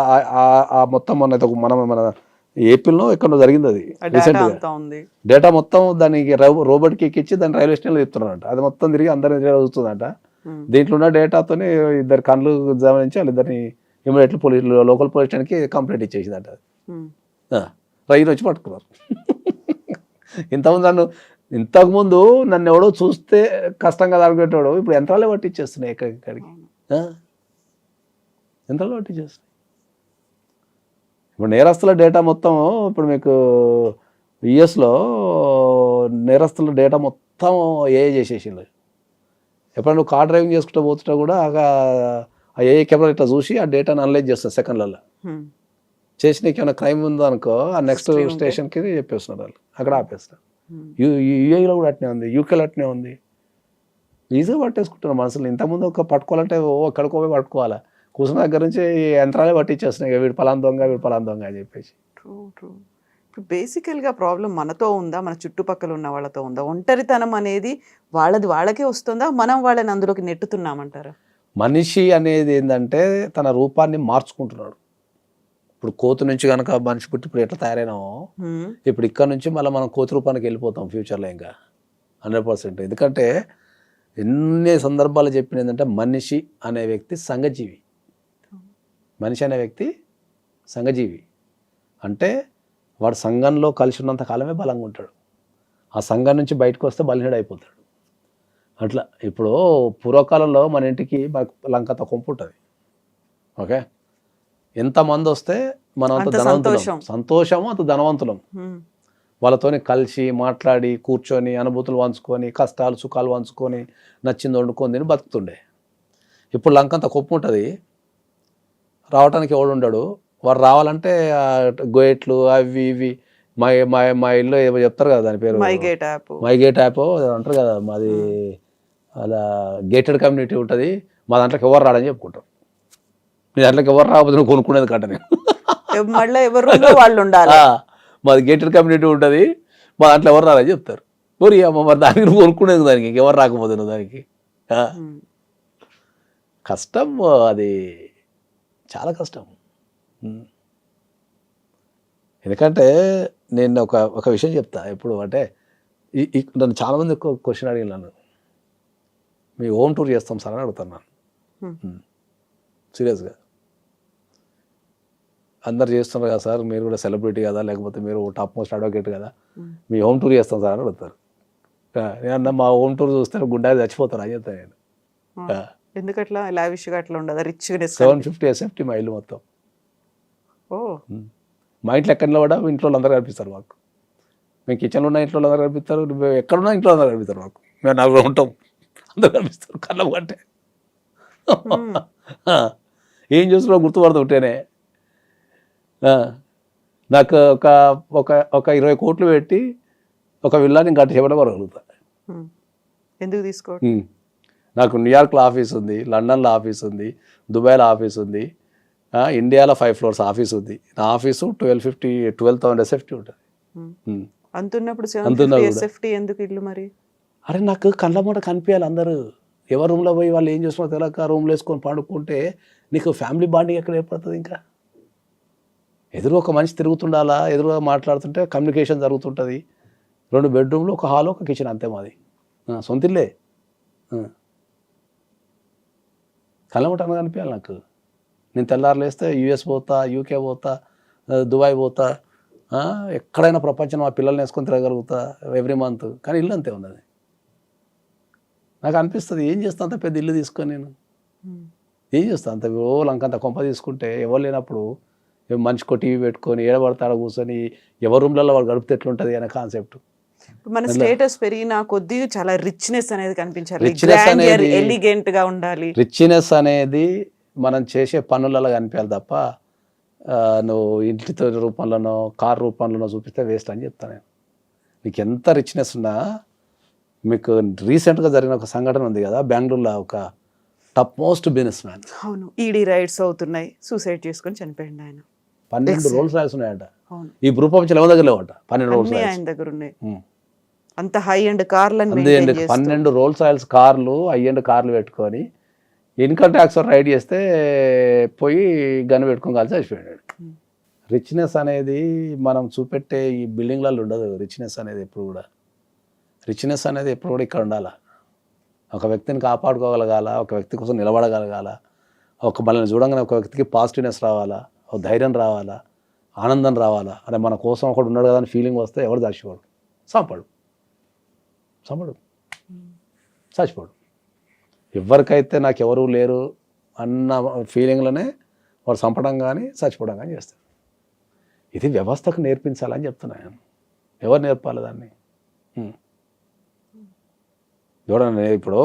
మొత్తం మన ఏపీలో ఎక్కడో జరిగింది అది రీసెంట్గా. డేటా మొత్తం దానికి రోబోట్కి ఎక్కించి దాన్ని రైల్వే స్టేషన్లో చెప్తున్నారంట. అది మొత్తం తిరిగి అందరి చూస్తుందంట. దీంట్లో ఉన్న డేటాతోనే 2 కళ్ళు గమనించి వాళ్ళిద్దరిని ఇమీడియట్లీ లోకల్ పోలీస్ స్టేషన్కి కంప్లైంట్ ఇచ్చేసిందంట. రైలు వచ్చి పట్టుకున్నారు. ఇంతకుముందు నన్ను ఎవడో చూస్తే కష్టంగా తగ్గేటోడు ఇప్పుడు యంత్రాలే పట్టించేస్తున్నాయి ఎక్కడికి. యంత్రాలు పట్టించేస్తాయి. ఇప్పుడు నేరస్తుల డేటా మొత్తం ఇప్పుడు మీకు యుఎస్లో నేరస్తుల డేటా మొత్తం ఏఐ చేసేసింది. ఎప్పుడైనా నువ్వు కార్ డ్రైవింగ్ చేసుకుంటూ పోతుంటా కూడా ఆ ఏఐ కెమెరా ఇట్లా చూసి ఆ డేటాను అనలైజ్ చేస్తుంది సెకండ్లలో. చేసి నీకు ఏమైనా క్రైమ్ ఉందో అనుకో ఆ నెక్స్ట్ స్టేషన్కి చెప్పేస్తున్నారు వాళ్ళు, అక్కడ ఆపేస్తారు. యూఏలో కూడా అట్నే ఉంది, యూకేలో అట్నే ఉంది. ఈజీగా పట్టేసుకుంటున్నారు మనుషులు. ఇంతకుముందు ఒక పట్టుకోవాలంటే ఎక్కడికో పోయి పట్టుకోవాలా, కూర్చున్న దగ్గర నుంచి యంత్రాలే పట్టించేస్తున్నాయి, వీడు పలాన్ దొంగ వీడు పలాన్ దొంగ అని చెప్పేసి. True true. ఇప్పుడు బేసికల్గా ప్రాబ్లం మనతో ఉందా, మన చుట్టుపక్కల ఉన్న వాళ్ళతో ఉందా? ఒంటరితనం అనేది వాళ్ళది వాళ్ళకే వస్తుందా, మనం వాళ్ళని అందులోకి నెట్టుతున్నామంటారా? మనిషి అనేది ఏంటంటే తన రూపాన్ని మార్చుకుంటున్నాడు. ఇప్పుడు కోతి నుంచి కనుక మనిషి పుట్టి ఇప్పుడు ఎట్లా తయారైనామో ఇప్పుడు ఇక్కడ నుంచి మళ్ళీ మనం కోతి రూపానికి వెళ్ళిపోతాం ఫ్యూచర్లో ఇంకా 100%. ఎందుకంటే ఎన్ని సందర్భాలు చెప్పిన ఏంటంటే మనిషి అనే వ్యక్తి సంఘజీవి. మనిషి అనే వ్యక్తి సంఘజీవి అంటే వాడు సంఘంలో కలిసి ఉన్నంత కాలమే బలంగా ఉంటాడు. ఆ సంఘం నుంచి బయటకు వస్తే బలహీనుడు అయిపోతాడు. అట్లా ఇప్పుడు పూర్వకాలంలో మన ఇంటికి లంకంత కొంపు ఉంటుంది. ఓకే, ఎంతమంది వస్తే మనం అంత ధనవంతులం, సంతోషము అంత ధనవంతులం. వాళ్ళతోని కలిసి మాట్లాడి కూర్చొని అనుభూతులు పంచుకొని కష్టాలు సుఖాలు పంచుకొని నచ్చింది వండుకొని తిని బతుకుతుండే. ఇప్పుడు లంకంత కొప్పు ఉంటుంది, రావడానికి ఎవడు ఉండడు. వాడు రావాలంటే గోయట్లు అవి ఇవి మా ఇల్లు ఏమో చెప్తారు కదా, దాని పేరు మైగేట్ యాప్ అంటారు కదా. మాది అలా గేటెడ్ కమ్యూనిటీ ఉంటుంది, మా దాంట్లోకి ఎవరు రాడని చెప్పుకుంటాం. మీ దాంట్లోకి ఎవరు రాకపోతే నువ్వు కొనుక్కునేది కట్టని మాది గేటెడ్ కమ్యూనిటీ ఉంటుంది, మా దాంట్లో ఎవరు రాదని చెప్తారు. మరి అమ్మ మరి దానికి నువ్వు కొనుక్కునేది, దానికి ఎవరు రాకపోతే నువ్వు దానికి కష్టం. అది చాలా కష్టం. ఎందుకంటే నేను ఒక విషయం చెప్తా ఎప్పుడు అంటే, నన్ను చాలామంది క్వశ్చన్ అడిగినాను, మీ హోమ్ టూర్ చేస్తాం సార్ అని అడుగుతున్నాను సీరియస్గా. అందరు చేస్తున్నారు కదా సార్, మీరు కూడా సెలబ్రిటీ కదా, లేకపోతే మీరు టాప్ మోస్ట్ అడ్వకేట్ కదా, మీ హోమ్ టూర్ చేస్తాం సార్ అని అడుగుతారు. నేను మా హోమ్ టూర్ చూస్తే గుండె చచ్చిపోతారు అని చెప్తాను నేను. ఎందుకట్లా లావిష్గా అట్లా ఉండదు? రిచ్నెస్ 750 SFT మా ఇల్లు మొత్తం. మా ఇంట్లో ఎక్కడ కూడా ఇంట్లో అందరూ కనిపిస్తారు మాకు. మేము కిచెన్లో ఉన్న ఇంట్లో అందరూ కనిపిస్తారు, ఎక్కడున్నా ఇంట్లో అందరూ కనిపిస్తారు మాకు. మేము నలుగురు ఉంటాం, అందరూ కనిపిస్తారు కళ్ళ కంటే. ఏం చేస్తున్నావు గుర్తుపడతా ఉంటేనే. నాకు ఒక 20 కోట్లు పెట్టి ఒక విల్లాని గట్టి చేయడం వరగలుగుతా. ఎందుకు తీసుకో? నాకు న్యూయార్క్లో ఆఫీస్ ఉంది, లండన్లో ఆఫీస్ ఉంది, దుబాయ్లో ఆఫీస్ ఉంది, ఇండియాలో 5 floors ఆఫీస్ ఉంది. నా ఆఫీసు 12,000 SFT ఉంటుంది. అంతున్నప్పుడు 750 SFT ఎందుకు ఇల్లు మరి? అరే నాకు కళ్ళ మూట కనిపించాలి అందరూ. ఎవరి రూమ్లో పోయి వాళ్ళు ఏం చేస్తున్నారో తెలియక రూమ్లో వేసుకొని పండుకుంటే నీకు ఫ్యామిలీ బాండింగ్ ఎక్కడ ఏర్పడుతుంది? ఇంకా ఎదురు ఒక మనిషి తిరుగుతుండాలా, ఎదురుగా మాట్లాడుతుంటే కమ్యూనికేషన్ జరుగుతుంటుంది. 2 బెడ్రూమ్లు, ఒక హాల్, ఒక కిచెన్, అంతే మాది. సొంత ఇల్లే. కళ్ళ మూట కనిపించాలి నాకు. నేను తెల్లారులు వేస్తే యూఎస్ పోతా, యూకే పోతా, దుబాయ్ పోతా, ఎక్కడైనా ప్రపంచం మా పిల్లల్ని వేసుకొని తిరగలుగుతా ఎవ్రీ మంత్. కానీ ఇల్లు అంతే ఉన్నది. నాకు అనిపిస్తుంది ఏం చేస్తా అంత పెద్ద ఇల్లు తీసుకొని నేను ఏం చేస్తా అంత లంకంత కొంప తీసుకుంటే ఎవరు లేనప్పుడు మనిషికో టీవీ పెట్టుకొని ఏడబడతాడ కూర్చొని ఎవరి రూమ్లలో వాళ్ళు గడిపితే ఎట్లుంటుంది అనే కాన్సెప్ట్. మన స్టేటస్ పెరిగిన కొద్దీ చాలా రిచ్నెస్ అనేది కనిపించాలి, ఎలిగెంట్ గా ఉండాలి. రిచ్నెస్ అనేది మనం చేసే పనులలో కనిపించాలి తప్ప నువ్వు ఇంటితో రూపంలోనో కార్ రూపంలోనో చూపిస్తే వేస్ట్ అని చెప్తాను నేను. నీకు ఎంత రిచ్నెస్ ఉన్నా, మీకు రీసెంట్గా జరిగిన ఒక సంఘటన ఉంది కదా బెంగళూరులో, ఒక టాప్ మోస్ట్ బిజినెస్ మ్యాన్. అవును, ఈడీ రైడ్స్ అవుతున్నాయి, సూసైడ్ చేసుకొని చనిపోయింది ఆయన. 12 రోల్స్ రాయల్స్ ఉన్నాయట. ఈ ప్రపంచంలో ఎవరి దగ్గర లేవట 12 రోల్స్ రాయల్స్ ఆయన దగ్గర ఉన్నాయి. అంత హై ఎండ్ కార్లు 12 రోల్స్ రాయల్స్ కార్లు, హై ఎండ్ కార్లు పెట్టుకొని ఇన్కమ్ ట్యాక్స్ రైడ్ చేస్తే పోయి గన్ను పెట్టుకొని కలిసి చచ్చిపోయాడు. రిచ్నెస్ అనేది మనం చూపెట్టే ఈ బిల్డింగ్లలో ఉండదు. రిచ్నెస్ అనేది ఎప్పుడు కూడా ఇక్కడ ఉండాలి. ఒక వ్యక్తిని కాపాడుకోగలగాల, ఒక వ్యక్తి కోసం నిలబడగలగాల, మనల్ని చూడంగానే ఒక వ్యక్తికి పాజిటివ్నెస్ రావాలా, ఒక ధైర్యం రావాలా, ఆనందం రావాలా. అరే మన కోసం ఒకడు ఉన్నాడు కదా అని ఫీలింగ్ వస్తే ఎవడు చచ్చిపోడు, చచ్చిపోడు. ఎవరికైతే నాకు ఎవరు లేరు, అన్న ఫీలింగ్లోనే వాడు చంపడం కానీ చచ్చిపోవడం కానీ చేస్తారు. ఇది వ్యవస్థకు నేర్పించాలని చెప్తున్నాను. ఎవరు నేర్పాలి దాన్ని? చూడండి, ఇప్పుడు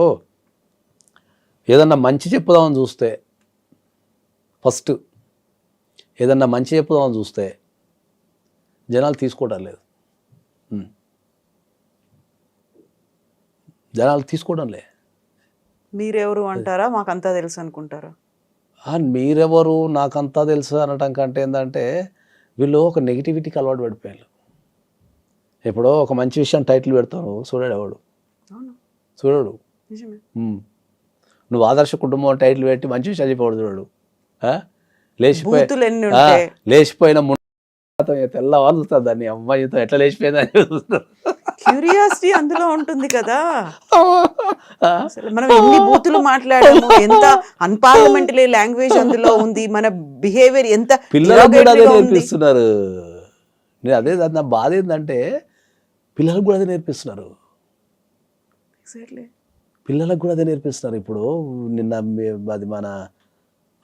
ఏదన్నా మంచి చెప్పుదామని చూస్తే, ఫస్ట్ ఏదన్నా మంచి చెప్పుదామని చూస్తే జనాలు తీసుకోవడం లేదు. జనాలు తీసుకోవడం లే. మీరెవరు అంటారా, మాకంతా తెలుసు అనుకుంటారా? మీరెవరు నాకంతా తెలుసు అనటం కంటే ఏంటంటే వీళ్ళు ఒక నెగిటివిటీకి అలవాటు పడిపోయారు. ఎప్పుడో ఒక మంచి విషయం టైటిల్ పెడతాను, చూడాడు ఎవడు, అవును, చూడడు. నిజమే. నువ్వు ఆదర్శ కుటుంబం టైటిల్ పెట్టి మంచి విషయాలు చెప్పాడు చూడడు. బూతులు ఎన్ని ఉంటాయి. లేచిపోయిన తెల్లవారు చూస్తారు దాన్ని, అమ్మాయితో ఎట్లా లేచిపోయిందని చూస్తారు. క్యూరియాసిటీ అందులో ఉంటుంది కదా. అసలు మనం ఎన్ని బూతులు మాట్లాడాము, ఎంత అన్పార్లమెంటరీ లాంగ్వేజ్ అందులో ఉంది, మన బిహేవియర్ ఎంత పిల్లలకు కూడా అదే derogatory గా ఉంది. నేర్పిస్తున్నారు. నేను అదే నా బాధ ఏంటంటే పిల్లలకు కూడా అదే నేర్పిస్తున్నారు. Exactly. పిల్లలకు కూడా అదే నేర్పిస్తున్నారు. ఇప్పుడు నిన్న అది మన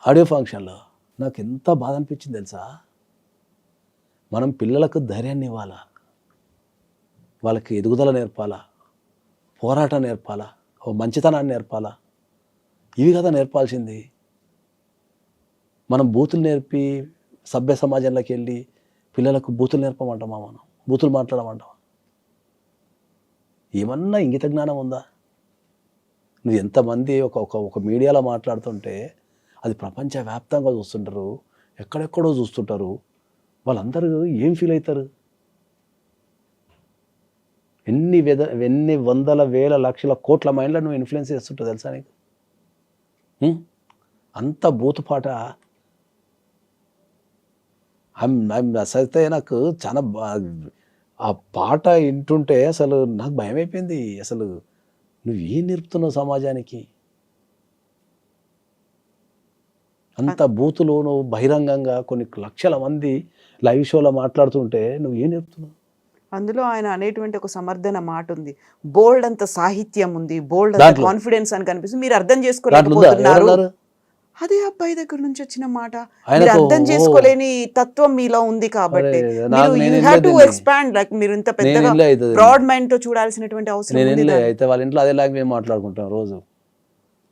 ఆడియో ఫంక్షన్లో నాకు ఎంత బాధ అనిపించింది తెలుసా. మనం పిల్లలకు ధైర్యాన్ని ఇవ్వాలా, వాళ్ళకి ఎదుగుదల నేర్పాలా, పోరాటం నేర్పాలా, ఓ మంచితనాన్ని నేర్పాలా. ఇవి కదా నేర్పాల్సింది. మనం బూతులు నేర్పి సభ్య సమాజంలోకి వెళ్ళి పిల్లలకు బూతులు నేర్పమంటామా, మనం బూతులు మాట్లాడమంటామా? ఏమన్నా ఇంగిత జ్ఞానం ఉందా? నువ్వు ఎంతమంది ఒక మీడియాలో మాట్లాడుతుంటే అది ప్రపంచవ్యాప్తంగా చూస్తుంటారు, ఎక్కడెక్కడో చూస్తుంటారు. వాళ్ళందరూ ఏం ఫీల్ అవుతారు? ఎన్ని వందల వేల లక్షల కోట్ల మైండ్లో నువ్వు ఇన్ఫ్లుయెన్స్ చేస్తుంటావు తెలుసా నీకు? అంత బూతుపాట. అసలు నాకు చాలా ఆ పాట వింటుంటే అసలు నాకు భయం అయిపోయింది. అసలు నువ్వు ఏం నేర్పుతున్నావు సమాజానికి? అంత బూతులు నువ్వు బహిరంగంగా కొన్ని లక్షల మంది లైవ్ షోలో మాట్లాడుతుంటే నువ్వు ఏం నేర్పుతున్నావు? అందులో ఆయన అనేటువంటి ఒక సమర్థన మాట ఉంది, బోల్డ్ అంత సాహిత్యం ఉంది, బోల్డ్ అంత కాన్ఫిడెన్స్ అని కనిపిస్తుంది, మీరు అర్థం చేసుకోలేకపోతున్నారు. అదే అబ్బాయి దగ్గర నుంచి వచ్చిన మాట. మీరు అర్థం చేసుకోలేని తత్వం మీలో ఉంది కాబట్టి మీరు ఇంత పెద్దగా బ్రాడ్ మైండ్ తో చూడాల్సినటువంటి అవసరం ఉంది. అయితే వాళ్ళ ఇంట్లో అదే లాంగ్వేజ్ మాట్లాడుకుంటాం రోజు.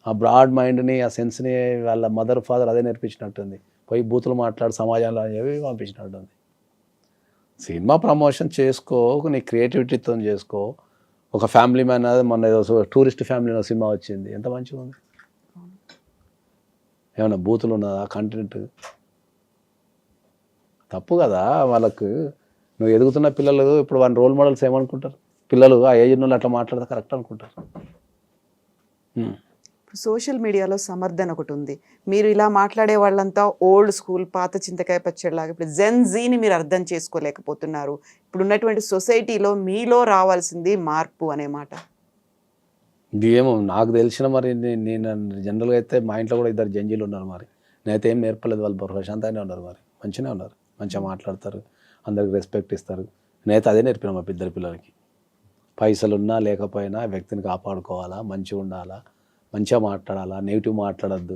ఆ బ్రాడ్ మైండ్ని, ఆ సెన్స్ని వాళ్ళ మదర్ ఫాదర్ అదే నేర్పించినట్టుంది. పోయి బూతులు మాట్లాడి సమాజంలో అనేవి పంపించినట్టుంది. సినిమా ప్రమోషన్ చేసుకో, నీ క్రియేటివిటీతో చేసుకో. ఒక ఫ్యామిలీ మ్యాన్, మొన్న ఏదో టూరిస్ట్ ఫ్యామిలీ సినిమా వచ్చింది, ఎంత మంచిగా ఉంది. ఏమన్నా బూతులు ఉన్నదా? కంటెంట్ తప్పు కదా వాళ్ళకు. నువ్వు ఎదుగుతున్న పిల్లలు ఇప్పుడు వాళ్ళ రోల్ మోడల్స్ ఏమనుకుంటారు? పిల్లలు ఆ ఏజ్ వాళ్ళు అట్లా మాట్లాడితే కరెక్ట్ అనుకుంటారు. సోషల్ మీడియాలో సమర్థన ఒకటి ఉంది, మీరు ఇలా మాట్లాడే వాళ్ళంతా ఓల్డ్ స్కూల్, పాత చింతకాయ పచ్చడిలాగా. ఇప్పుడు జెన్జీని మీరు అర్థం చేసుకోలేకపోతున్నారు. ఇప్పుడు ఉన్నటువంటి సొసైటీలో మీలో రావాల్సింది మార్పు అనే మాట. ఇది ఏమో నాకు తెలిసిన, మరి నేను జనరల్గా అయితే మా ఇంట్లో కూడా 2 జంజీలు ఉన్నారు. మరి నేనైతే ఏం నేర్పలేదు. వాళ్ళు ప్రశాంతంగానే ఉన్నారు, మరి మంచిగానే ఉన్నారు, మంచిగా మాట్లాడతారు, అందరికి రెస్పెక్ట్ ఇస్తారు. నేనైతే అదే నేర్పిన మా 2 పిల్లలకి. పైసలు ఉన్నా లేకపోయినా వ్యక్తిని కాపాడుకోవాలా, మంచిగా ఉండాలా, మంచిగా మాట్లాడాలా, నెగిటివ్ మాట్లాడద్దు,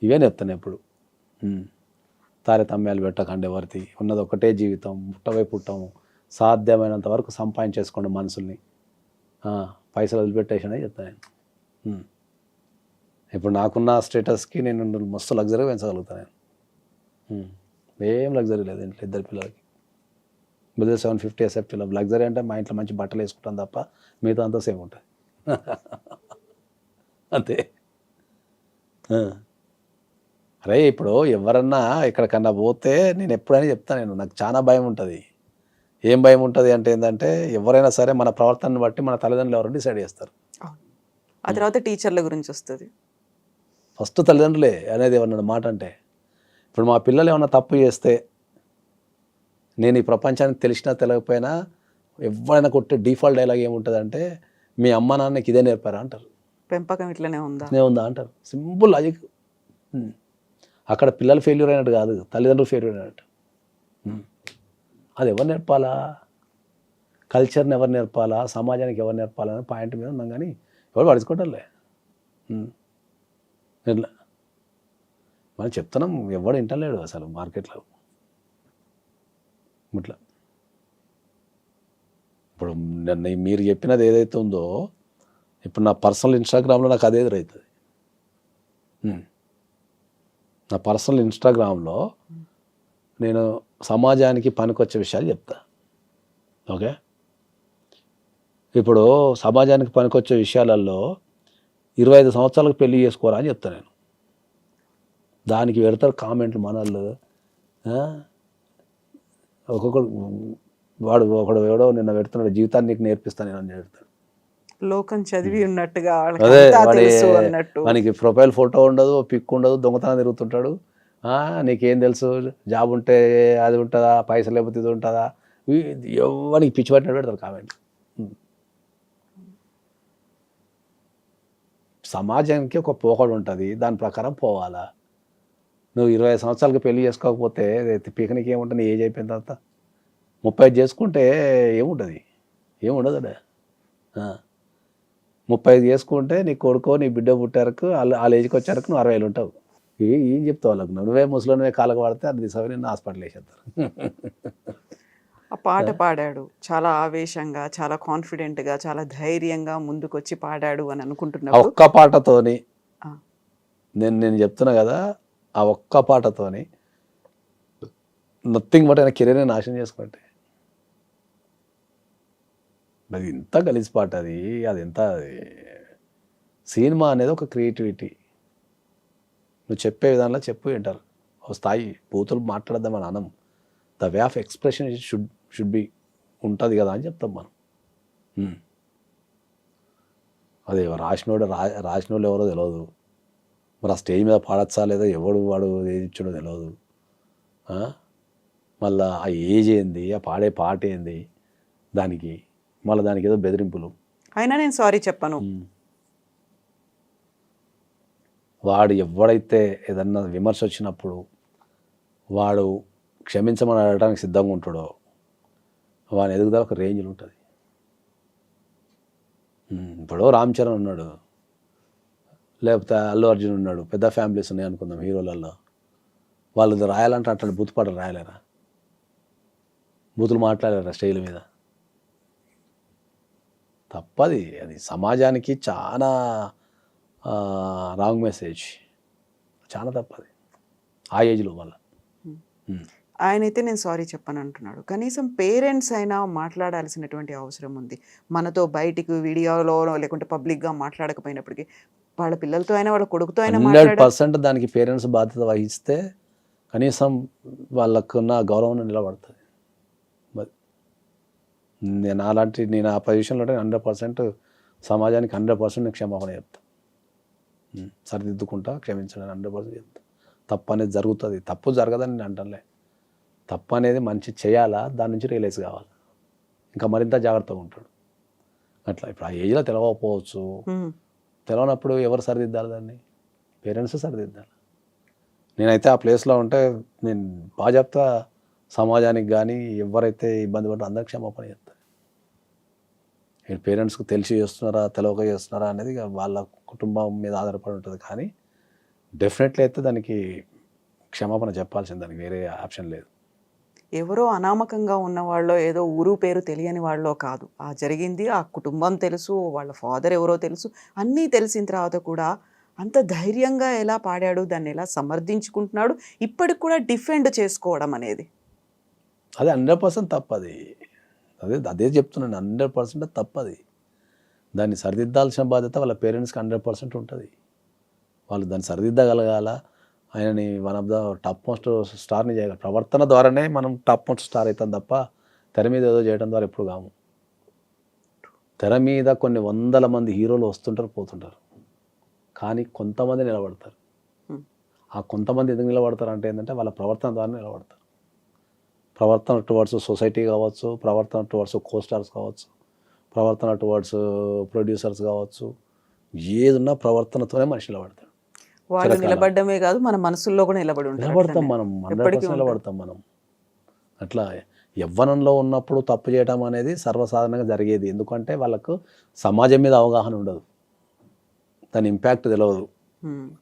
ఇవే చెప్తాను ఎప్పుడు. తారతమ్యాలు పెట్టకండి ఎవరిది. ఉన్నది ఒకటే జీవితం, పుట్టవై పుట్టము, సాధ్యమైనంత వరకు సంపాదించేసుకోండి మనుషుల్ని, పైసలు వదిలిపెట్టేసానే చెప్తాను నేను. ఇప్పుడు నాకున్న స్టేటస్కి నేను మస్తు లగ్జరీ పెంచగలుగుతాను నేను. ఏం లగ్జరీ లేదు ఇంట్లో 2 పిల్లలకి. బిలో 750 ఎస్ఎఫ్టీలో లగ్జరీ అంటే మా ఇంట్లో మంచి బట్టలు వేసుకుంటాను తప్ప మిగతా అంతా సేమ్ ఉంటుంది అంతే. అరే ఇప్పుడు ఎవరన్నా ఎక్కడికన్నా పోతే నేను ఎప్పుడైనా చెప్తాను, నాకు చాలా భయం ఉంటుంది. ఏం భయం ఉంటుంది అంటే ఏంటంటే, ఎవరైనా సరే మన ప్రవర్తనను బట్టి మన తల్లిదండ్రులు ఎవరు డిసైడ్ చేస్తారు. ఆ తర్వాత టీచర్ల గురించి వస్తుంది. ఫస్ట్ తల్లిదండ్రులే అనేది ఏమన్నా మాట అంటే. ఇప్పుడు మా పిల్లలు ఏమన్నా తప్పు చేస్తే నేను ఈ ప్రపంచానికి తెలిసినా తెలియకపోయినా ఎవరైనా కొట్టే డిఫాల్ట్ డైలాగ్ ఏముంటుంది అంటే, మీ అమ్మ నాన్నకి ఇదే నేర్పారా అంటారు. పెంపకం ఇట్లనే ఉందా అంటారు. Simple logic. అక్కడ పిల్లలు ఫెయిల్యూర్ అయినట్టు కాదు, తల్లిదండ్రులు ఫెయిల్యూర్ అయినట్టు. అది ఎవరు నేర్పాలా? కల్చర్ని ఎవరు నేర్పాలా, సమాజానికి ఎవరు నేర్పాలనే పాయింట్ మీద ఉన్నాం, కానీ ఎవరు పడుచుకోవటంలే. మనం చెప్తున్నాం, ఎవడు వింటలేడు అసలు మార్కెట్లో. ఇట్లా ఇప్పుడు మీరు చెప్పినది ఏదైతే ఉందో, ఇప్పుడు నా పర్సనల్ ఇన్స్టాగ్రామ్లో నాకు అదే ఎదురవుతుంది. నా పర్సనల్ ఇన్స్టాగ్రామ్లో నేను సమాజానికి పనికొచ్చే విషయాలు చెప్తా. ఓకే, ఇప్పుడు సమాజానికి పనికొచ్చే విషయాలలో 25 సంవత్సరాలకు పెళ్లి చేసుకోరా అని చెప్తాను నేను. దానికి పెడతారు కామెంట్లు మనోళ్ళు. ఒక్కొక్కడు ఒకడు ఎవడో నిన్న పెడుతున్నాడు, జీవితాన్ని నీకు నేర్పిస్తాను నేను అని పెడతాడు. లోకం చదివి ఉన్నట్టుగా అదే అన్నట్టు. మనకి ప్రొఫైల్ ఫోటో ఉండదు, పిక్ ఉండదు, దొంగతనం తిరుగుతుంటాడు. నీకేం తెలుసు, జాబ్ ఉంటే అది ఉంటుందా, పైసలు లేకపోతే ఇది ఉంటుందా, ఎవరికి పిచ్చి పట్టినట్టు పెడతారు కామెంట్. సమాజానికి ఒక పోకడు ఉంటుంది, దాని ప్రకారం పోవాలా. నువ్వు 25 సంవత్సరాలకి పెళ్లి చేసుకోకపోతే పీకనికి ఏముంటుంది, ఏజ్ అయిపోయిన తర్వాత 35 చేసుకుంటే ఏముంటుంది, ఏముండదు. 35 చేసుకుంటే నీ కొడుకో నీ బిడ్డ పుట్టారకు వాళ్ళ ఏజ్కి వచ్చారకు నువ్వు 60 ఉంటావు. ఏం చెప్తావు వాళ్ళకు, నువ్వే ముసలివే కాలకు పడితే అది తీసుకొని నిన్ను హాస్పిటల్ వేసేస్తారు. ఆ పాట పాడాడు చాలా ఆవేశంగా, చాలా కాన్ఫిడెంట్గా, చాలా ధైర్యంగా ముందుకొచ్చి పాడాడు అని అనుకుంటున్నాను. ఒక్క పాటతోని నేను చెప్తున్నా కదా, ఆ ఒక్క పాటతోని నథింగ్ బట్ ఆయన కెరీర్ని నాశనం చేసుకుంటే. అది ఎంత గలీజ్ పాట, అది ఎంత. సినిమా అనేది ఒక క్రియేటివిటీ, నువ్వు చెప్పే విధానంలో చెప్పు వింటారు. ఒక స్థాయి బూతులు మాట్లాడదామని అనం, the way of expression should be ఉంటుంది కదా అని చెప్తాం మనం. అదే రాసిన వాళ్ళు ఎవరో తెలియదు, మరి ఆ స్టేజ్ మీద పాడచ్చా లేదా, వాడు ఏది ఇచ్చాడో తెలియదు. మళ్ళీ ఆ ఏజ్ ఏంది, ఆ పాడే పాట ఏంది, దానికి ఏదో బెదిరింపులు. అయినా నేను సారీ చెప్పను. వాడు ఎవడైతే ఏదన్నా విమర్శ వచ్చినప్పుడు వాడు క్షమించమని అడగడానికి సిద్ధంగా ఉంటాడో వాని ఎదుగుదల ఒక రేంజ్లో ఉంటుంది. ఇప్పుడు రామ్ చరణ్ ఉన్నాడు, లేకపోతే అల్లు అర్జున్ ఉన్నాడు, పెద్ద ఫ్యామిలీస్ ఉన్నాయి అనుకుందాం హీరోలలో. వాళ్ళు రాయాలంటే అట్లా బూతుపాటలు రాయలేరా, బూతులు మాట్లాడలేరా స్టేజ్ల మీద? తప్పది, అది సమాజానికి చాలా రాంగ్ మెసేజ్, చాలా తప్పది ఆ ఏజ్లో వల్ల. ఆయనైతే నేను సారీ చెప్పను అంటున్నాడు. కనీసం పేరెంట్స్ అయినా మాట్లాడాల్సినటువంటి అవసరం ఉంది. మనతో బయటికి వీడియోలో లేకుంటే పబ్లిక్గా మాట్లాడకపోయినప్పటికీ వాళ్ళ పిల్లలతో అయినా వాళ్ళ కొడుకుతో అయినా 100% దానికి పేరెంట్స్ బాధ్యత వహిస్తే కనీసం వాళ్ళకున్న గౌరవం నిలబడుతుంది. నేను ఆ పొజిషన్లో 100% సమాజానికి 100% క్షమాపణ చెప్తాను. సరిదిద్దుకుంటా, క్షమించడం 100% చెప్తాను. తప్పు అనేది జరుగుతుంది, తప్పు జరగదని నేను అంటలే. తప్పు అనేది మంచి చేయాలా, దాని నుంచి రియలైజ్ కావాలి, ఇంకా మరింత జాగ్రత్తగా ఉంటాడు. అట్లా ఇప్పుడు ఆ ఏజ్లో తెలవకపోవచ్చు, తెలవనప్పుడు ఎవరు సరిదిద్దాలి దాన్ని? పేరెంట్స్ సరిదిద్దాలి. నేనైతే ఆ ప్లేస్లో ఉంటే నేను బాగా చెప్తా, సమాజానికి కానీ ఎవరైతే ఇబ్బంది పడ్డారో అందరికి క్షమాపణ చెప్తాను. పేరెంట్స్కి తెలిసి చేస్తున్నారా తెలవక చేస్తున్నారా అనేది వాళ్ళ కుటుంబం మీద ఆధారపడి ఉంటుంది. కానీ డెఫినెట్లీ అయితే దానికి క్షమాపణ చెప్పాల్సింది, దానికి వేరే ఆప్షన్ లేదు. ఎవరో అనామకంగా ఉన్న వాళ్ళో, ఏదో ఊరు పేరు తెలియని వాళ్ళో కాదు. ఆ జరిగింది, ఆ కుటుంబం తెలుసు, వాళ్ళ ఫాదర్ ఎవరో తెలుసు, అన్నీ తెలిసిన తర్వాత కూడా అంత ధైర్యంగా ఎలా పాడాడు, దాన్ని ఎలా సమర్థించుకుంటున్నాడు, ఇప్పటికి కూడా డిఫెండ్ చేసుకోవడం అనేది అదే 100% తప్పది. అదే చెప్తున్నాను, 100% తప్పది. దాన్ని సరిదిద్దాల్సిన బాధ్యత వాళ్ళ పేరెంట్స్కి 100% ఉంటుంది. వాళ్ళు దాన్ని సరిదిద్దగలగాల. ఆయనని one of the top most స్టార్ని చేయగల ప్రవర్తన ద్వారానే మనం టాప్ మోస్ట్ స్టార్ అవుతాం తప్ప తెర మీద ఏదో చేయడం ద్వారా ఎప్పుడు కాము. తెర మీద కొన్ని వందల మంది హీరోలు వస్తుంటారు, పోతుంటారు, కానీ కొంతమంది నిలబడతారు. ఆ కొంతమంది ఎందుకు నిలబడతారు అంటే ఏంటంటే వాళ్ళ ప్రవర్తన ద్వారా నిలబడతారు. ప్రవర్తన టువర్డ్స్ సొసైటీ కావచ్చు, ప్రవర్తన టువర్డ్స్ కోస్టార్స్ కావచ్చు, ప్రవర్తన టువర్డ్స్ ప్రొడ్యూసర్స్ కావచ్చు, ఏదున్నా ప్రవర్తనతోనే మనిషి నిలబడతాడు. వాళ్ళు నిలబడమే కాదు, మన మనసుల్లో కూడా నిలబడతాం మనం, 100% నిలబడతాం మనం. అట్లా యవ్వనంలో ఉన్నప్పుడు తప్పు చేయడం అనేది సర్వసాధారణంగా జరిగేది. ఎందుకంటే వాళ్ళకు సమాజం మీద అవగాహన ఉండదు, దాని ఇంపాక్ట్ తెలియదు,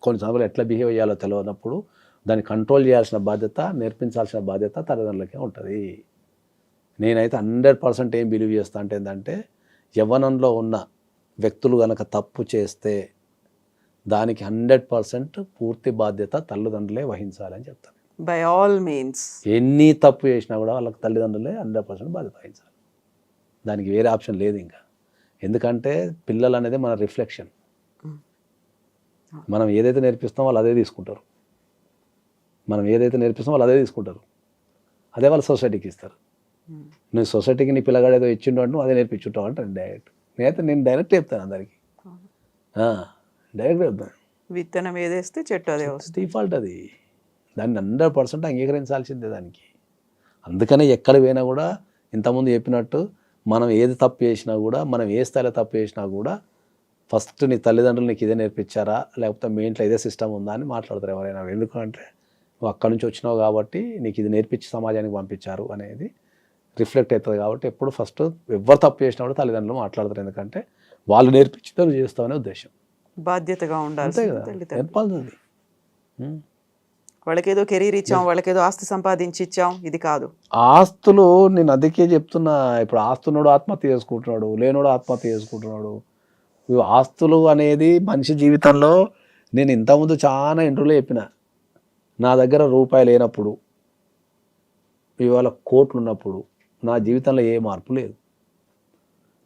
కొన్ని సందర్భాలు ఎట్లా బిహేవ్ చేయాలో తెలియనప్పుడు దాన్ని కంట్రోల్ చేయాల్సిన బాధ్యత, నేర్పించాల్సిన బాధ్యత తల్లిదండ్రులకే ఉంటుంది. నేనైతే 100% ఏం బిలీవ్ చేస్తా అంటే ఏంటంటే, యవ్వనంలో ఉన్న వ్యక్తులు కనుక తప్పు చేస్తే దానికి 100% పూర్తి బాధ్యత తల్లిదండ్రులే వహించాలని చెప్తాను. బై ఆల్ మీన్స్ ఎన్ని తప్పు చేసినా కూడా వాళ్ళకి తల్లిదండ్రులే 100% బాధ్యత వహించాలి. దానికి వేరే ఆప్షన్ లేదు ఇంకా. ఎందుకంటే పిల్లలు అనేది మన రిఫ్లెక్షన్. మనం ఏదైతే నేర్పిస్తామో వాళ్ళు అదే తీసుకుంటారు. అదే వాళ్ళు సొసైటీకి ఇస్తారు. నువ్వు సొసైటీకి నీ పిల్లగాడు ఏదో ఇచ్చిండు అంటే అదే నేర్పించుంటావు అంటాను డైరెక్ట్. నేను డైరెక్ట్ చెప్తాను అందరికి, డైరెక్ట్ చెప్తాను. విత్తనం ఏదేస్తే చెట్టు అదే వస్తుంది. డిఫాల్ట్ అది. దాన్ని 100% అంగీకరించాల్సిందే దానికి. అందుకనే ఎక్కడ పోయినా కూడా ఇంతకుముందు చెప్పినట్టు మనం ఏది తప్పు చేసినా కూడా, మనం ఏ స్థాయిలో తప్పు చేసినా కూడా ఫస్ట్ నీ తల్లిదండ్రులు నీకు ఇదే నేర్పించారా, లేకపోతే మీ ఇంట్లో ఇదే సిస్టమ్ ఉందా అని మాట్లాడతారు ఎవరైనా. ఎందుకంటే నువ్వు అక్కడి నుంచి వచ్చినావు కాబట్టి నీకు ఇది నేర్పించి సమాజానికి పంపించారు అనేది రిఫ్లెక్ట్ అవుతుంది. కాబట్టి ఎప్పుడు ఫస్ట్ ఎవరు తప్పు చేసినా కూడా తల్లిదండ్రులు మాట్లాడతారు. ఎందుకంటే వాళ్ళు నేర్పించితే నువ్వు చేస్తావనే ఉద్దేశం. బాధ్యతగా ఉండాలి అంతే కదా, నేర్పాల్సింది. వాళ్ళకేదో కెరీర్ ఇచ్చాం, వాళ్ళకేదో ఆస్తి సంపాదించి ఇచ్చాం, ఇది కాదు. ఆస్తులు నేను అందుకే చెప్తున్నా. ఇప్పుడు ఆస్తున్నోడు ఆత్మహత్య చేసుకుంటున్నాడు, లేనోడు ఆత్మహత్య చేసుకుంటున్నాడు. ఇవి ఆస్తులు అనేది మనిషి జీవితంలో, నేను ఇంతకుముందు చాలా ఇంటర్వ్యూలో చెప్పిన, నా దగ్గర రూపాయి లేనప్పుడు, ఇవాళ కోట్లు ఉన్నప్పుడు నా జీవితంలో ఏ మార్పు లేదు.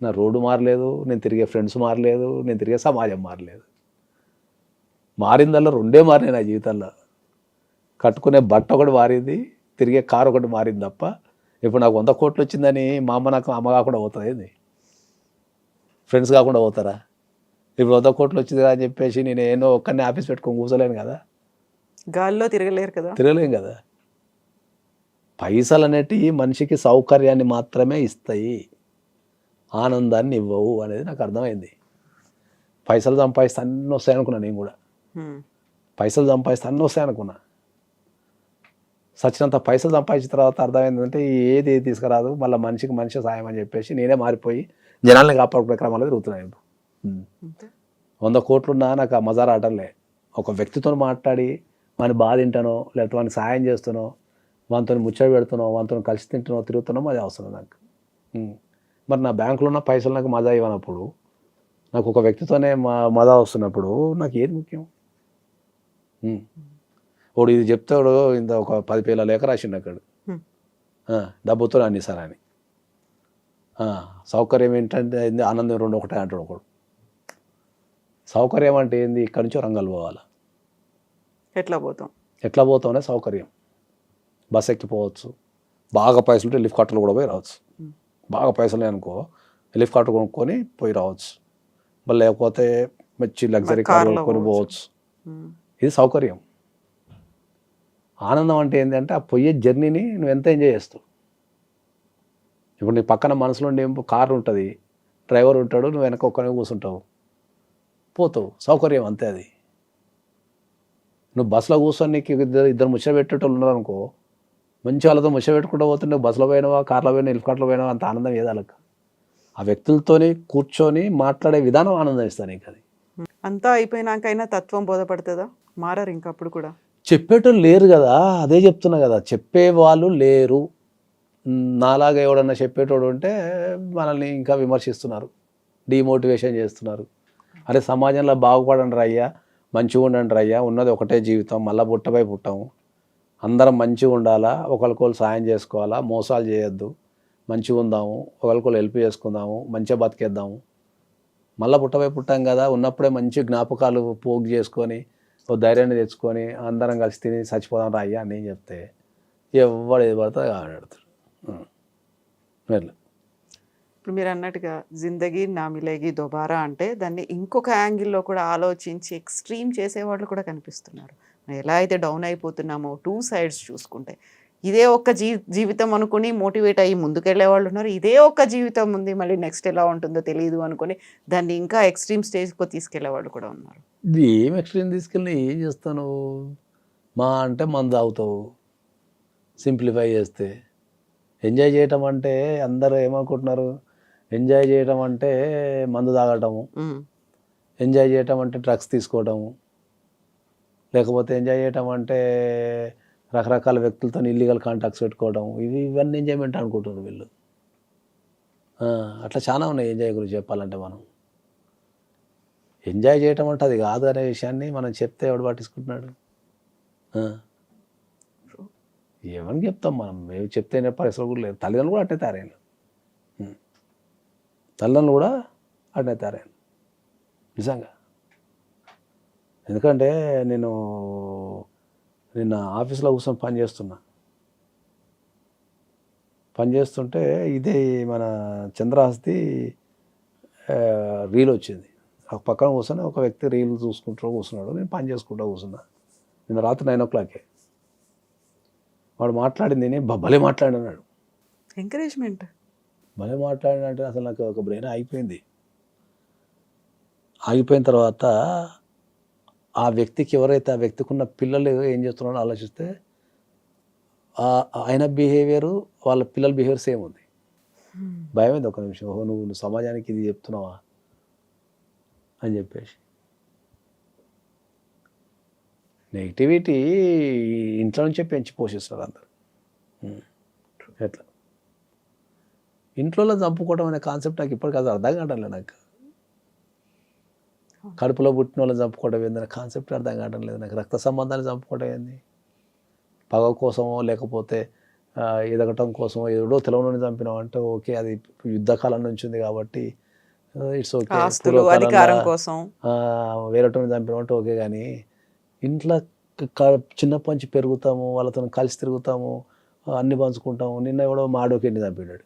నా రోడ్డు మారలేదు, నేను తిరిగే ఫ్రెండ్స్ మారలేదు, నేను తిరిగే సమాజం మారలేదు. మారిందల్లా రెండే మారినాయి నా జీవితంలో. కట్టుకునే బట్ట ఒకటి మారింది, తిరిగే కారు ఒకటి మారింది తప్ప. ఇప్పుడు నాకు 100 కోట్లు వచ్చిందని మా అమ్మ నాకు అమ్మ కాకుండా పోతుంది ఏంది? ఫ్రెండ్స్ కాకుండా పోతారా? ఇప్పుడు 100 కోట్లు వచ్చింది అని చెప్పేసి నేను ఏదో ఒక్కరిని ఆఫీస్ పెట్టుకొని కూర్చోలేను కదా, గాల్లో తిరగలేరు కదా, తిరగలేం కదా. పైసలు అనేటివి మనిషికి సౌకర్యాన్ని మాత్రమే ఇస్తాయి, ఆనందాన్ని ఇవ్వవు అనేది నాకు అర్థమైంది. పైసలు సంపాదిస్తే అన్నీ వస్తాయి అనుకున్నా. నేను కూడా పైసలు సంపాదిస్తే అన్నీ వస్తాయి అనుకున్నా. సచ్చినంత పైసలు సంపాదించిన తర్వాత అర్థమైందంటే ఏది తీసుకురాదు, మళ్ళీ మనిషికి మనిషి సాయం అని చెప్పేసి నేనే మారిపోయి జనాల్ని కాపాడుకునే క్రమాలు తిరుగుతున్నాయి. 100 కోట్లున్నా నాకు ఆ మజారా ఆటలే. ఒక వ్యక్తితో మాట్లాడి వాని బాధ తింటానో, లేకపోతే వానికి సాయం చేస్తానో, వానితో ముచ్చట పెడుతున్నావు, వానితో కలిసి తింటున్నావు, తిరుగుతున్నావు, మజా వస్తుంది నాకు. మరి నా బ్యాంకులో ఉన్న పైసలు నాకు మజా ఇవ్వనప్పుడు, నాకు ఒక వ్యక్తితోనే మజా వస్తున్నప్పుడు నాకు ఏది ముఖ్యం? వాడు ఇది చెప్తాడు, ఇంత ఒక 10 పేల లేఖ రాసిండు అక్కడ, డబ్బుతో అన్ని సార్ అని. సౌకర్యం ఏంటంటే ఆనందం 2 ఒకటే అంటాడు ఒకడు. సౌకర్యం అంటే ఏంది? ఇక్కడి నుంచి రంగాలు పోవాలి. ఎట్లా పోతాం అనే సౌకర్యం. బస్ ఎక్కిపోవచ్చు, బాగా పైసలు ఉంటే లిఫ్ట్ కార్టర్లు కూడా పోయి రావచ్చు. బాగా పైసలు అనుకో లిఫ్ట్ కార్టర్ కొనుక్కొని పోయి రావచ్చు. మళ్ళీ లేకపోతే మంచి లగ్జరీ కార్ కొనుక్కొని పోవచ్చు. ఇది సౌకర్యం. ఆనందం అంటే ఏంటంటే ఆ పోయే జర్నీని నువ్వు ఎంత ఎంజాయ్ చేస్తావు. ఇప్పుడు నీ పక్కన మనసులో కారు ఉంటుంది, డ్రైవర్ ఉంటాడు, నువ్వు వెనక ఒక్కనే కూర్చుంటావు, పోతావు. సౌకర్యం అంతే అది. నువ్వు బస్సులో కూర్చొని నీకు ఇద్దరు ముచ్చట పెట్టేటోళ్ళు ఉన్నారు అనుకో, మంచి వాళ్ళతో ముచ్చట పెట్టుకుంటూ పోతే నువ్వు బస్సులో పోయినావా, కార్లో పోయినా, లిఫ్ట్ పోయినావా, అంత ఆనందం ఏదాలకు. ఆ వ్యక్తులతోని కూర్చొని మాట్లాడే విధానం ఆనందం ఇస్తాను నీకు. అది అంతా అయిపోయినాకైనా తత్వం బోధపడుతుందా? మారారు ఇంకా అప్పుడు కూడా? చెప్పేటోళ్ళు లేరు కదా, అదే చెప్తున్నా కదా, చెప్పేవాళ్ళు లేరు. నాలాగా ఎవడన్నా చెప్పేటోడు ఉంటే మనల్ని ఇంకా విమర్శిస్తున్నారు, డిమోటివేషన్ చేస్తున్నారు. అరే సమాజంలో బాగుపడండి రయ్యా, మంచిగా ఉండండి రయ్యా, ఉన్నది ఒకటే జీవితం, మళ్ళీ పుట్టపై పుట్టాము, అందరం మంచిగా ఉండాలా, ఒకరికొకరు సాయం చేసుకోవాలా, మోసాలు చేయొద్దు, మంచిగా ఉందాము, ఒకరికొకరు హెల్ప్ చేసుకుందాము, మంచిగా బతికేద్దాము. మళ్ళీ పుట్టపై పుట్టాం కదా, ఉన్నప్పుడే మంచి జ్ఞాపకాలు పోగు చేసుకొని ఓ ధైర్యాన్ని తెచ్చుకొని అందరం కలిసి తిని చచ్చిపోదాం రాయ్యా అని నేను చెప్తే ఎవడు ఏది పడితే ఆడాడుతాడు. ఇప్పుడు మీరు అన్నట్టుగా జిందగీ నా మిలేగి దోబారా అంటే దాన్ని ఇంకొక యాంగిల్లో కూడా ఆలోచించి ఎక్స్ట్రీమ్ చేసేవాళ్ళు కూడా కనిపిస్తున్నారు. ఎలా అయితే డౌన్ అయిపోతున్నామో 2 sides చూసుకుంటే, ఇదే ఒక్క జీవితం అనుకుని మోటివేట్ అయ్యి ముందుకెళ్లే వాళ్ళు ఉన్నారు, ఇదే ఒక్క జీవితం ఉంది మళ్ళీ నెక్స్ట్ ఎలా ఉంటుందో తెలియదు అనుకుని దాన్ని ఇంకా ఎక్స్ట్రీమ్ స్టేజ్కి తీసుకెళ్లే వాళ్ళు కూడా ఉన్నారు. ఇది ఏం ఎక్స్ట్రీమ్ తీసుకెళ్ళి ఏం చేస్తాను? మా అంటే మందు తాగుతావు, సింప్లిఫై చేస్తే. ఎంజాయ్ చేయటం అంటే అందరూ ఏమనుకుంటున్నారు, ఎంజాయ్ చేయటం అంటే మందు తాగటము, ఎంజాయ్ చేయటం అంటే డ్రగ్స్ తీసుకోవటము, లేకపోతే ఎంజాయ్ చేయటం అంటే రకరకాల వ్యక్తులతో ఇల్లీగల్ కాంటాక్ట్స్ పెట్టుకోవడం, ఇవన్నీ ఎంజాయ్మెంట్ అనుకుంటున్నారు వీళ్ళు. అట్లా చాలా ఉన్నాయి ఎంజాయ్ గురించి చెప్పాలంటే. మనం ఎంజాయ్ చేయటం అంటే అది కాదు అనే విషయాన్ని మనం చెప్తే ఎవడు పట్టించుకుంటున్నాడు? ఎవరికి చెప్తాం మనం? మేము చెప్తే పరిస్థితులు కూడా లేదు. తల్లిదండ్రులు కూడా అట్నే తయారైన, తల్లిదండ్రులు కూడా అట్నే తయారైన నిజంగా. ఎందుకంటే నేను నిన్న ఆఫీస్లో కూర్చొని పనిచేస్తుంటే ఇదే మన చంద్రహాస్తి రీల్ వచ్చింది. ఒక పక్కన కూర్చొని ఒక వ్యక్తి రీల్ చూసుకుంటూ కూర్చున్నాడు, నేను పని చేసుకుంటూ కూర్చున్నా. నిన్న రాత్రి 9 o'clock వాడు మాట్లాడింది నేను భలే మాట్లాడినాడు. ఎంకరేజ్మెంట్ భలే మాట్లాడినంటే అసలు నాకు ఒక బ్రెయిన్ ఆగిపోయిన తర్వాత ఆ వ్యక్తికి ఎవరైతే ఆ వ్యక్తికి ఉన్న పిల్లలు ఏం చేస్తున్నారో ఆలోచిస్తే ఆయన బిహేవియరు వాళ్ళ పిల్లల బిహేవియర్ సేమ్ ఉంది. భయమైంది ఒక నిమిషం, ఓహో నువ్వు సమాజానికి ఇది చెప్తున్నావా అని చెప్పేసి. నెగిటివిటీ ఇంట్లో నుంచే పెంచి పోషిస్తారు అందరు. ఎట్లా ఇంట్లో చంపుకోవడం అనే కాన్సెప్ట్ నాకు ఇప్పటికీ అది అర్థం కావడం లేదు. నాకు కడుపులో పుట్టిన వాళ్ళని చంపుకోవడం ఏందనే కాన్సెప్ట్ అర్థం కావడం లేదు నాకు. రక్త సంబంధాన్ని చంపుకోవడం ఏంది? పగ కోసమో లేకపోతే ఎదగటం కోసమో ఏదో తెలవని చంపినాం అంటే ఓకే, అది యుద్ధకాలం నుంచి ఉంది కాబట్టి ఇట్స్ ఓకే. అధికారం కోసం వేరేటోని చంపినాం అంటే ఓకే, కానీ ఇంట్లో చిన్నప్పటి నుంచి పెరుగుతాము, వాళ్ళతో కలిసి తిరుగుతాము, అన్ని పంచుకుంటాము. నిన్న ఎవడో మాడోకెన్ని చంపినాడు.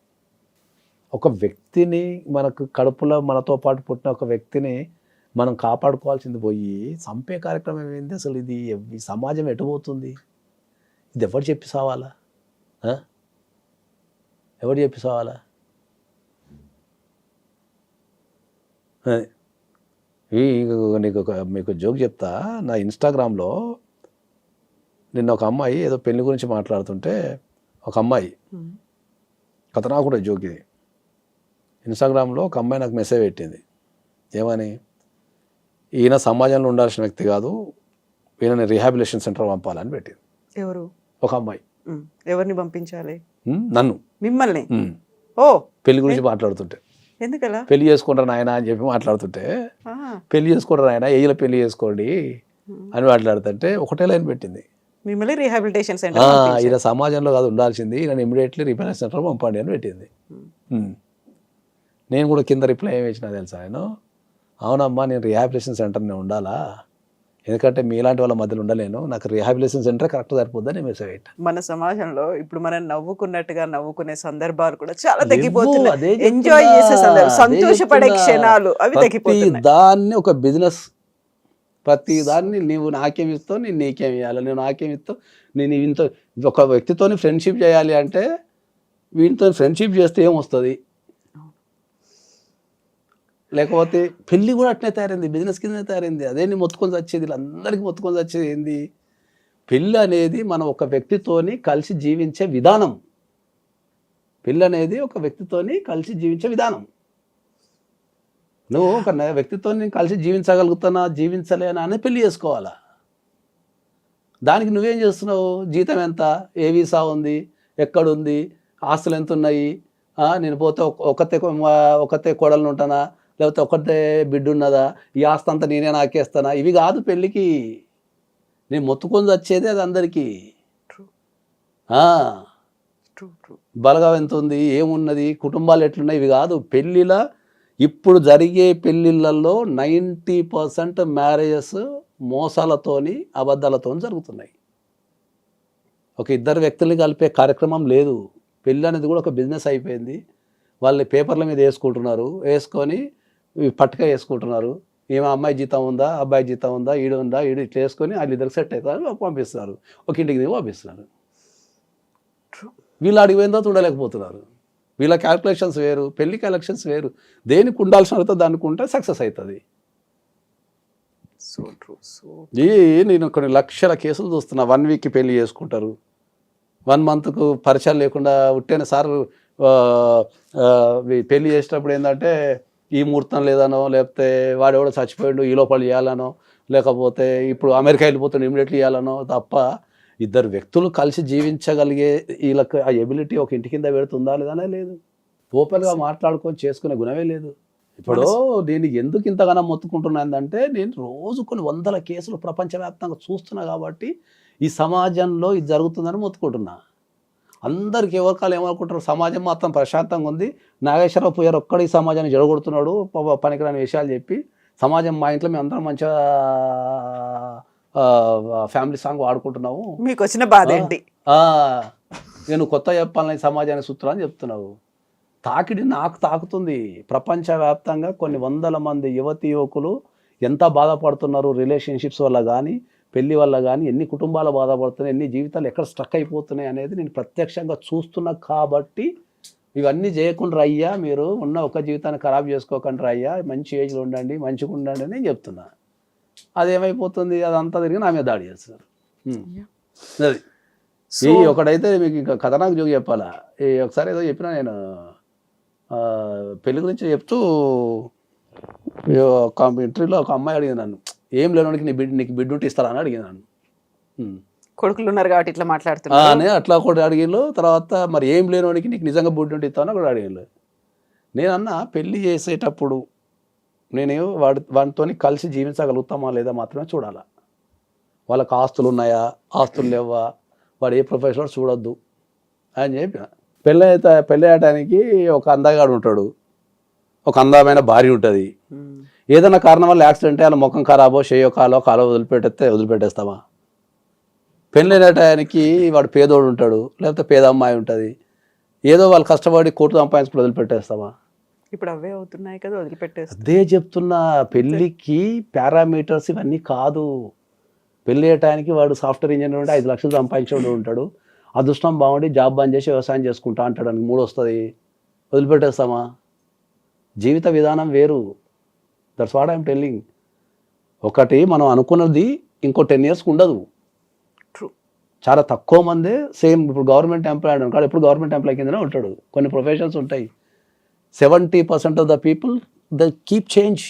ఒక వ్యక్తిని, మనకు కడుపులో మనతో పాటు పుట్టిన ఒక వ్యక్తిని మనం కాపాడుకోవాల్సింది పోయి చంపే కార్యక్రమం ఏంది అసలు? ఇది సమాజం ఎటుపోతుంది? ఇది ఎవరు చెప్పి సావాలా? ఎవరు చెప్పి సావాలా? మీకు జోక్ చెప్తా. నా ఇన్స్టాగ్రామ్లో నిన్న ఒక అమ్మాయి ఏదో పెళ్లి గురించి మాట్లాడుతుంటే ఒక అమ్మాయి కథ నాకు కూడా జోక్ ఇది. ఇన్స్టాగ్రామ్లో ఒక అమ్మాయి నాకు మెసేజ్ పెట్టింది. ఏమని? ఈయన సమాజంలో ఉండాల్సిన వ్యక్తి కాదు, ఈయనని రీహాబిలిటేషన్ సెంటర్ పంపాలని పెట్టింది. ఎవరు? ఒక అమ్మాయి. ఎవరిని పంపించాలి? నన్ను. మిమ్మల్ని? ఓ పెళ్లి గురించి మాట్లాడుతుంటే, ఎందుకలా పెళ్లి చేసుకుంటారు నాయన అని చెప్పి మాట్లాడుతుంటే, పెళ్లి చేసుకుంటారు నాయన ఏజ్లో పెళ్లి చేసుకోండి అని మాట్లాడుతుంటే ఒకటే లైన్ పెట్టింది, మిమ్మల్ని రీహాబిలిటేషన్ సెంటర్. ఈయన సమాజంలో కాదు ఉండాల్సింది, ఈయన ఇమీడియట్లీ రీహాబిలిటేషన్ సెంటర్ పంపండి అని పెట్టింది. నేను కూడా కింద రిప్లై ఏమి ఇచ్చినా తెలుసా? నేను అవునమ్మా, నేను రీహాబిలిటేషన్ సెంటర్ని ఉండాలా, ఎందుకంటే మీలాంటి వాళ్ళ మధ్యలో ఉండలేను, నాకు రీహాబిలిటేషన్ సెంటర్ కరెక్ట్ సరిపోద్దని మెసేజ్ పెట్టా. మన సమాజంలో ఇప్పుడు మనం నవ్వుకున్నట్టుగా నవ్వుకునే సందర్భాలు కూడా చాలా తగ్గిపోతున్నాయి. ఎంజాయ్ చేసే సందర్భం, సంతోషపడే క్షణాలు అవి తగ్గిపోతున్నాయి. దాన్ని ఒక బిజినెస్, ప్రతి దాన్ని నీవు నాకేమి ఇస్తావు, నేను నీకేమి ఇవ్వాలి, నేను నాకేమి ఇస్తావు, నేను ఇంత ఒక వ్యక్తితో ఫ్రెండ్షిప్ చేయాలి అంటే వీటితో ఫ్రెండ్షిప్ చేస్తే ఏమొస్తుంది? లేకపోతే పెళ్ళి కూడా అట్నే తయారైంది, బిజినెస్ కింద తయారైంది. అదే నీ మొత్తుకొని వచ్చేది, వీళ్ళందరికీ మొత్తుకొని వచ్చేది ఏంది? పెళ్ళి అనేది మనం ఒక వ్యక్తితోని కలిసి జీవించే విధానం. పెళ్ళి అనేది ఒక వ్యక్తితోని కలిసి జీవించే విధానం. నువ్వు ఒక వ్యక్తితో కలిసి జీవించగలుగుతున్నా జీవించలేనా అని పెళ్లి చేసుకోవాలా. దానికి నువ్వేం చేస్తున్నావు? జీతం ఎంత, ఏ వీసా ఉంది, ఎక్కడుంది, ఆస్తులు ఎంత ఉన్నాయి, నేను పోతే ఒకతే కోడలను ఉంటానా, లేకపోతే ఒకటే బిడ్డ ఉన్నదా, ఈ ఆస్తి అంతా నేనే నాకేస్తానా? ఇవి కాదు పెళ్ళికి. నేను మొత్తుకొని వచ్చేది అది అందరికీ. బలగా ఎంత ఉంది, ఏమున్నది, కుటుంబాలు ఎట్లున్నాయి, ఇవి కాదు. పెళ్ళిలా ఇప్పుడు జరిగే పెళ్ళిళ్ళల్లో 90% మ్యారేజెస్ మోసాలతోని అబద్ధాలతో జరుగుతున్నాయి. ఒక ఇద్దరు వ్యక్తుల్ని కలిపే కార్యక్రమం లేదు. పెళ్ళి అనేది కూడా ఒక బిజినెస్ అయిపోయింది. వాళ్ళు పేపర్ల మీద వేసుకుంటున్నారు, వేసుకొని పట్టుక వేసుకుంటున్నారు. ఏమో అమ్మాయి జీతం ఉందా, అబ్బాయి జీతం ఉందా, ఈడు ఉందా, ఈడు ఇట్లా వేసుకొని వాళ్ళిద్దరికి సెట్ అవుతారు, పంపిస్తున్నారు, ఒక ఇంటికి దిగి పంపిస్తున్నారు. వీళ్ళు అడిగిపోయిందో చూడలేకపోతున్నారు. వీళ్ళ క్యాల్కులేషన్స్ వేరు, పెళ్లి క్యాల్కులేషన్స్ వేరు. దేనికి ఉండాల్సిన అవుతుంది దానికి ఉంటే సక్సెస్ అవుతుంది. నేను కొన్ని లక్షల కేసులు చూస్తున్నా. 1 వీక్కి పెళ్లి చేసుకుంటారు, 1 మంత్కు పరిచయం లేకుండా ఉట్టేన సార్ పెళ్లి చేసేటప్పుడు ఏంటంటే ఈ ముహూర్తం లేదనో, లేకపోతే వాడెవడో చచ్చిపోయాడు ఈ లోపల చేయాలనో, లేకపోతే ఇప్పుడు అమెరికా వెళ్ళిపోతున్న ఇమీడియట్లీ ఇవ్వాలనో తప్ప ఇద్దరు వ్యక్తులు కలిసి జీవించగలిగే వీళ్ళకి ఆ ఎబిలిటీ ఒక ఇంటి కింద పెడుతుందా లేదనే లేదు. ఓపెన్గా మాట్లాడుకొని చేసుకునే గుణమే లేదు. ఇప్పుడు నేను ఎందుకు ఇంతగానో మొత్తుకుంటున్నానంటే నేను రోజు కొన్ని వందల కేసులు ప్రపంచవ్యాప్తంగా చూస్తున్నా కాబట్టి ఈ సమాజంలో ఇది జరుగుతుందని మొత్తుకుంటున్నా. అందరికి ఎవరికాలు ఏమనుకుంటారు, సమాజం మాత్రం ప్రశాంతంగా ఉంది, నాగేశ్వరరావు పోయారు ఒక్కడు ఈ సమాజాన్ని జడగొడుతున్నాడు పనికిరాని విషయాలు చెప్పి, సమాజం మా ఇంట్లో మేము అందరం మంచిగా ఫ్యామిలీ సాంగ్ వాడుకుంటున్నావు, మీకు వచ్చిన బాధ ఏంటి? నేను కొత్త చెప్పాలని సమాజానికి సూత్రం అని చెప్తున్నావు. తాకిడి నాకు తాకుతుంది. ప్రపంచవ్యాప్తంగా కొన్ని వందల మంది యువతి యువకులు ఎంత బాధపడుతున్నారు రిలేషన్షిప్స్ వల్ల కానీ, పెళ్లి వల్ల కానీ, ఎన్ని కుటుంబాలు బాధపడుతున్నాయి, ఎన్ని జీవితాలు ఎక్కడ స్ట్రక్ అయిపోతున్నాయి అనేది నేను ప్రత్యక్షంగా చూస్తున్నా. కాబట్టి ఇవన్నీ చేయకుండా అయ్యా, మీరు ఉన్న ఒక జీవితాన్ని ఖరాబ్ చేసుకోకుండా అయ్యా, మంచి ఏజ్లో ఉండండి, మంచిగా ఉండండి అని నేను చెప్తున్నా. అదేమైపోతుంది, అదంతా తిరిగి నా మీద దాడి చేస్తారు. అది ఒకడైతే మీకు ఇంకా కథనాకు జోగి చెప్పాలా. ఒకసారి ఏదో చెప్పినా నేను పెళ్లి గురించి చెప్తూ ఒక ఇంటర్వ్యూలో ఒక అమ్మాయి అడిగింది నన్ను, ఏం లేనోడికి నీకు బిడ్డ ఉంటే ఇస్తారా అని అడిగింది నన్ను. కొడుకులు ఉన్నారు కాబట్టి ఇట్లా మాట్లాడుతున్నా అట్లా కూడా అడిగిళ్ళు. తర్వాత మరి ఏం లేనోడికి నీకు నిజంగా బిడ్డ ఉంటే ఇస్తాను కూడా అడిగిళ్ళు. నేనన్నా పెళ్లి చేసేటప్పుడు నేను వాడితో కలిసి జీవించగలుగుతామా లేదా మాత్రమే చూడాలా. వాళ్ళకి ఆస్తులు ఉన్నాయా, ఆస్తులు లేవా, వాడు ఏ ప్రొఫెషనల్ చూడొద్దు అని చెప్పిన. పెళ్ళి అయ్యటానికి ఒక అందగాడు ఉంటాడు, ఒక అందమైన భార్య ఉంటుంది. ఏదైనా కారణం వల్ల యాక్సిడెంట్ వాళ్ళ ముఖం ఖరాబో చేయో కాలో వదిలిపెట్టేస్తామా? పెళ్ళి అయ్యటానికి వాడు పేదోడు ఉంటాడు, లేకపోతే పేద అమ్మాయి ఉంటుంది, ఏదో వాళ్ళు కష్టపడి కోర్టు సంపాదించుకుని వదిలిపెట్టేస్తామా? ఇప్పుడు అవే అవుతున్నాయి కదా, వదిలిపెట్టేస్తా. అదే చెప్తున్నా, పెళ్ళికి పారామీటర్స్ ఇవన్నీ కాదు. పెళ్ళి అయ్యటానికి వాడు సాఫ్ట్వేర్ ఇంజనీర్ ఉంటే 5 లక్షలు సంపాదించేవాడు ఉంటాడు, అదృష్టం బాగుండి జాబ్ బంద్ చేసి వ్యవసాయం చేసుకుంటా అంటాడు, 3 వస్తుంది, వదిలిపెట్టేస్తామా? జీవిత విధానం వేరు. That's what I'm telling. ఒకటి మనం అనుకున్నది ఇంకో 10 yearsకి ఉండదు. చాలా తక్కువ మందే సేమ్ ఇప్పుడు గవర్నమెంట్ ఎంప్లాయ్ ఉంటాడు, ఎప్పుడు గవర్నమెంట్ ఎంప్లాయ్ కిందనే ఉంటాడు. కొన్ని ప్రొఫెషన్స్ ఉంటాయి. 70% of the people the keep change.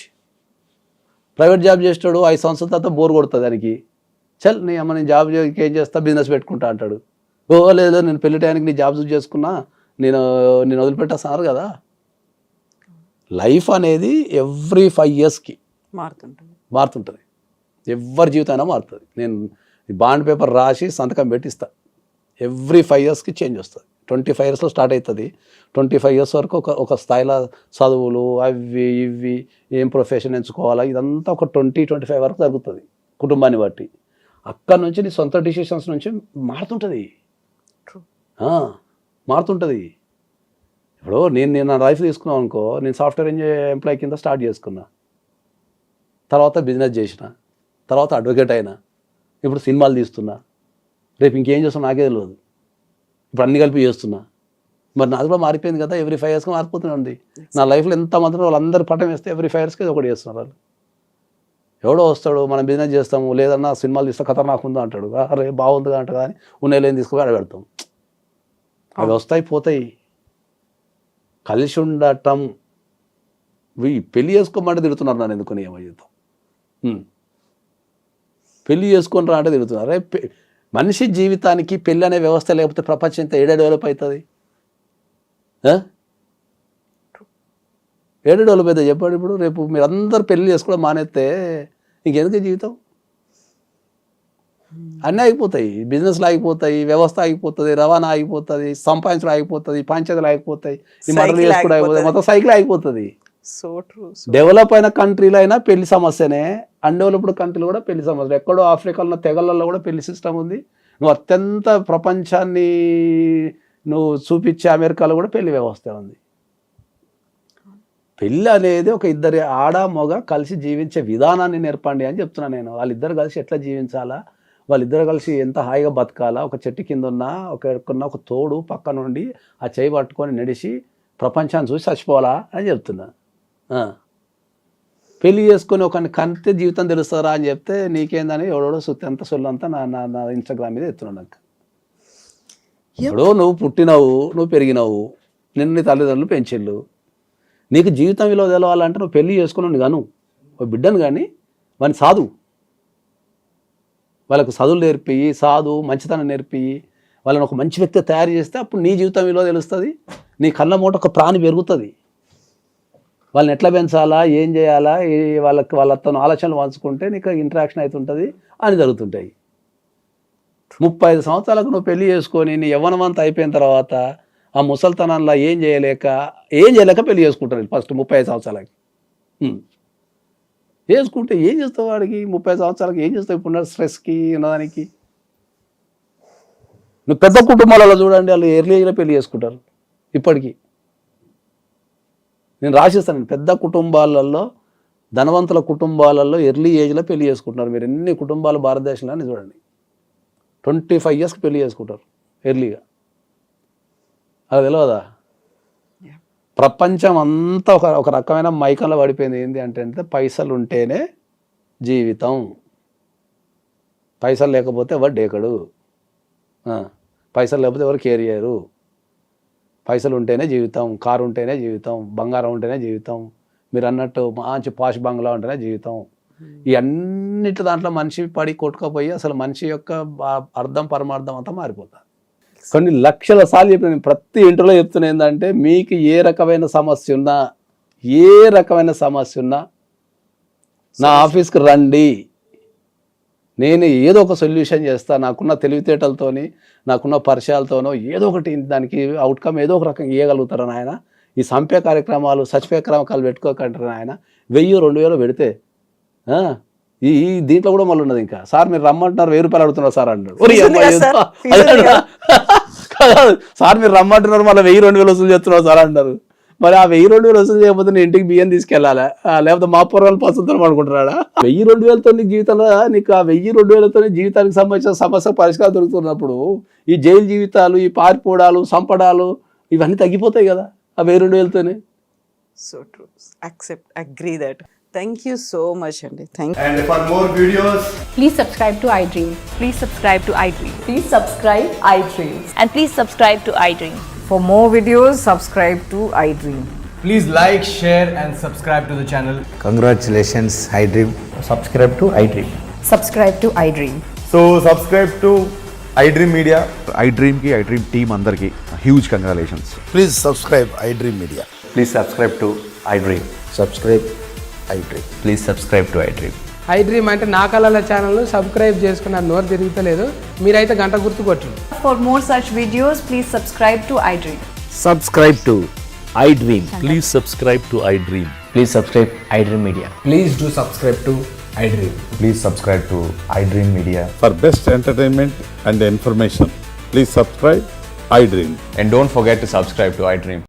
Private job చేస్తాడు, 5 సంవత్సరాల తర్వాత బోర్ కొడుతుంది దానికి, చల్ నేను జాబ్ ఏం చేస్తా, బిజినెస్ పెట్టుకుంటా అంటాడు. లేదు నేను పెళ్లి టైంకి నీ జాబ్ చేసుకున్నా నేను వదిలిపెట్టేస్తున్నారు కదా. లైఫ్ అనేది ఎవ్రీ 5 yearsకి మారుతుంటుంది. ఎవరి జీవితమైనా మారుతుంది. నేను బాండ్ పేపర్ రాసి సంతకం పెట్టిస్తా, ఎవ్రీ 5 yearsకి చేంజ్ వస్తుంది. 25 yearsలో స్టార్ట్ అవుతుంది. 25 years వరకు ఒక స్థాయిలో చదువులు అవి ఇవి ఏం ప్రొఫెషన్ ఎంచుకోవాలా ఇదంతా ఒక 20-25 వరకు జరుగుతుంది కుటుంబాన్ని బట్టి. అక్కడ నుంచి నీ సొంత డిసిషన్స్ నుంచి మారుతుంటుంది. ఇప్పుడు నేను నా లైఫ్ తీసుకున్నాను అనుకో, నేను సాఫ్ట్వేర్ ఎంప్లాయ్ కింద స్టార్ట్ చేసుకున్నా, తర్వాత బిజినెస్ చేసిన, తర్వాత అడ్వకేట్ అయినా, ఇప్పుడు సినిమాలు తీస్తున్నా, రేపు ఇంకేం చేస్తున్నా నాకే తెలియదు, ఇప్పుడు అన్ని కలిపి చేస్తున్నా. మరి నాది కూడా మారిపోయింది కదా, ఎవ్రీ 5 yearsకి మారిపోతూనే ఉంది. నా లైఫ్లో ఎంతమంది వాళ్ళందరూ పట్టం వేస్తే ఎవ్రీ 5 yearsకి ఒకటి చేస్తున్నారు వాళ్ళు. ఎవడో వస్తాడు, మనం బిజినెస్ చేస్తాము, లేదన్నా సినిమాలు తీస్తే ఖతర్నాక్ ఉందా అంటాడు, అరే బాగుందిగా అంట, కానీ ఉన్నేలేని తీసుకుని అడగడతాం. అవి వస్తాయి పోతాయి. కలిసి ఉండటం, పెళ్లి చేసుకోమంటే తిడుతున్నారు నన్ను, ఎందుకని ఏమయ్యేద్దాం, పెళ్లి చేసుకొని రా అంటే తిడుతున్నారు. అరే మనిషి జీవితానికి పెళ్ళి అనే వ్యవస్థ లేకపోతే ప్రపంచం ఇంత డెవలప్ అవుతుంది, డెవలప్ అవుతుంది చెప్పండి. ఇప్పుడు రేపు మీరు అందరు పెళ్లి చేసుకోవడం మానేస్తే ఇంకెందుకు జీవితం? అన్నీ ఆగిపోతాయి, బిజినెస్లు ఆగిపోతాయి, వ్యవస్థ ఆగిపోతుంది, రవాణా ఆగిపోతుంది, సంపాదించడం ఆగిపోతుంది, పంచాయతీలు ఆగిపోతాయి, ఈ మటలు చేసుకోవడం ఆగిపోతుంది, మొత్తం సైకిల్ ఆగిపోతుంది. డెవలప్ అయిన కంట్రీలో అయినా పెళ్లి సమస్యనే, అన్డెవలప్డ్ కంట్రీలో కూడా పెళ్లి సమస్య. ఎక్కడో ఆఫ్రికాలో తెగలలో కూడా పెళ్లి సిస్టమ్ ఉంది. నువ్వు అత్యంత ప్రపంచాన్ని నువ్వు చూపించే అమెరికాలో కూడా పెళ్లి వ్యవస్థ ఉంది. పెళ్ళి అనేది ఒక ఇద్దరి ఆడ మగ కలిసి జీవించే విధానాన్ని నేర్పండి అని చెప్తున్నా నేను. వాళ్ళిద్దరు కలిసి ఎట్లా జీవించాలా, వాళ్ళిద్దరు కలిసి ఎంత హాయిగా బతకాలా, ఒక చెట్టు కింద ఉన్న ఒక తోడు పక్క నుండి ఆ చేయి పట్టుకొని నడిచి ప్రపంచాన్ని చూసి చచ్చిపోవాలా అని చెప్తున్నా. పెళ్లి చేసుకొని ఒకరిని కంటే జీవితం తెలుస్తారా అని చెప్తే నీకేందని ఎవడో ఎంత సొల్లంతా నా ఇన్స్టాగ్రామ్ మీద ఎత్తున్నాను. నాకు ఇప్పుడు నువ్వు పుట్టినావు, నువ్వు పెరిగినావు, నిన్ను నీ తల్లిదండ్రులు పెంచిళ్ళు, నీకు జీవితం విలువ తెలవాలంటే నువ్వు పెళ్లి చేసుకున్నావు కాను, ఒక బిడ్డను కానీ వాడిని సాధు, వాళ్ళకు చదువులు నేర్పి సాధు మంచితనం నేర్పి వాళ్ళని ఒక మంచి వ్యక్తి తయారు చేస్తే అప్పుడు నీ జీవితం విలువ తెలుస్తుంది, నీ కళ్ళ మూట ఒక ప్రాణి పెరుగుతుంది. వాళ్ళని ఎట్లా పెంచాలా, ఏం చేయాలా, వాళ్ళతో ఆలోచనలు పంచుకుంటే నీకు ఇంటరాక్షన్ అవుతుంటుంది అని జరుగుతుంటాయి. 35 సంవత్సరాలకు నువ్వు పెళ్లి చేసుకొని నీ యవ్వనమంతా అయిపోయిన తర్వాత ఆ ముసలితనంలో ఏం చేయలేక పెళ్లి చేసుకుంటారు ఫస్ట్ 35 సంవత్సరాలకి. చేసుకుంటే ఏం చేస్తావు వాడికి 30 సంవత్సరాలకి ఏం చేస్తావు ఇప్పుడు స్ట్రెస్కి ఉన్నదానికి. నువ్వు పెద్ద కుటుంబాలలో చూడండి, వాళ్ళు ఎర్లీ ఏజ్లో పెళ్లి చేసుకుంటారు. ఇప్పటికీ నేను రాసిస్తాను, పెద్ద కుటుంబాలలో ధనవంతుల కుటుంబాలలో ఎర్లీ ఏజ్లో పెళ్లి చేసుకుంటున్నారు. మీరు ఎన్ని కుటుంబాలు భారతదేశంలో చూడండి 25 yearsకి పెళ్లి చేసుకుంటారు ఎర్లీగా. అది తెలియదా? ప్రపంచం అంతా ఒక రకమైన మైకంలో పడిపోయింది. ఏంటి అంటే పైసలు ఉంటేనే జీవితం, పైసలు లేకపోతే ఎవరు డేకడు, పైసలు లేకపోతే ఎవరు కేర్ చేయరు, పైసలు ఉంటేనే జీవితం, కారు ఉంటేనే జీవితం, బంగారం ఉంటేనే జీవితం, మీరు అన్నట్టు మంచి పాష్ బంగ్లా ఉంటేనే జీవితం. ఈ అన్నిటి దాంట్లో మనిషి పడి కొట్టుకపోయి అసలు మనిషి యొక్క అర్థం పరమార్థం అంతా మారిపోతుంది. కొన్ని లక్షల సార్లు చెప్పిన ప్రతి ఇంటర్లో చెప్తున్నా ఏంటంటే మీకు ఏ రకమైన సమస్య ఉన్నా నా ఆఫీస్కి రండి, నేను ఏదో ఒక సొల్యూషన్ చేస్తా. నాకున్న తెలివితేటలతోని, నాకున్న పరిచయాలతోనో ఏదో ఒకటి దానికి అవుట్కమ్ ఏదో ఒక రకంగా ఇవ్వగలుగుతారు నాయన. ఈ సంపే కార్యక్రమాలు సచిపే కార్యక్రమాలు పెట్టుకోకంటారు నాయన. 1000-2000 పెడితే ఈ దీంట్లో కూడా మళ్ళీ ఉన్నది. ఇంకా సార్ మీరు రమ్మంటున్నారు 1000 రూపాయలు అడుగుతున్నారు సార్ అన్నాడు. సార్ మీరు రమ్మంటున్నారు మళ్ళీ 1000-2000 వసూలు చేస్తున్నారు సార్ అన్నారు. మరి ఆ 1000-2000 వసూలు చేయకపోతే నేను ఇంటికి బియ్యం తీసుకెళ్ళాలా, లేకపోతే మా పూర్వాలు పసుతో అనుకుంటున్నాడా? 1000-2000తో నీకు జీవితంలో నీకు ఆ 1000-2000తో జీవితానికి సంబంధించిన సమస్య పరిష్కారం దొరుకుతున్నప్పుడు ఈ జైలు జీవితాలు, ఈ పారిపోవడాలు, సంపడాలు ఇవన్నీ తగ్గిపోతాయి కదా ఆ 1000-2000తోనే. So true, accept, agree that. Thank you so much, Andy. Thank you. And for more videos, Please subscribe to iDream. Please subscribe to iDream. Please subscribe iDream. And please subscribe to iDream. For more videos, subscribe to iDream. please like, share and subscribe to the channel. Congratulations, iDream. Subscribe to iDream. Subscribe to iDream. So subscribe to iDream Media. iDream ki iDream team andarki huge congratulations. Please subscribe iDream Media. Please subscribe to iDream. Subscribe iDream. Please subscribe to iDream. iDream అంటే నా కళల ఛానల్ను subscribe చేసుకున్నారు, నోరు తిరుగుతలేదు. మీరైతే గంట గుర్తు కొట్టండి. For more such videos, please subscribe to iDream. Subscribe to iDream. Please subscribe to iDream. Please subscribe iDream Media. Please do subscribe to iDream. Please subscribe to iDream Media. For best entertainment and information, please subscribe iDream. And don't forget to subscribe to iDream.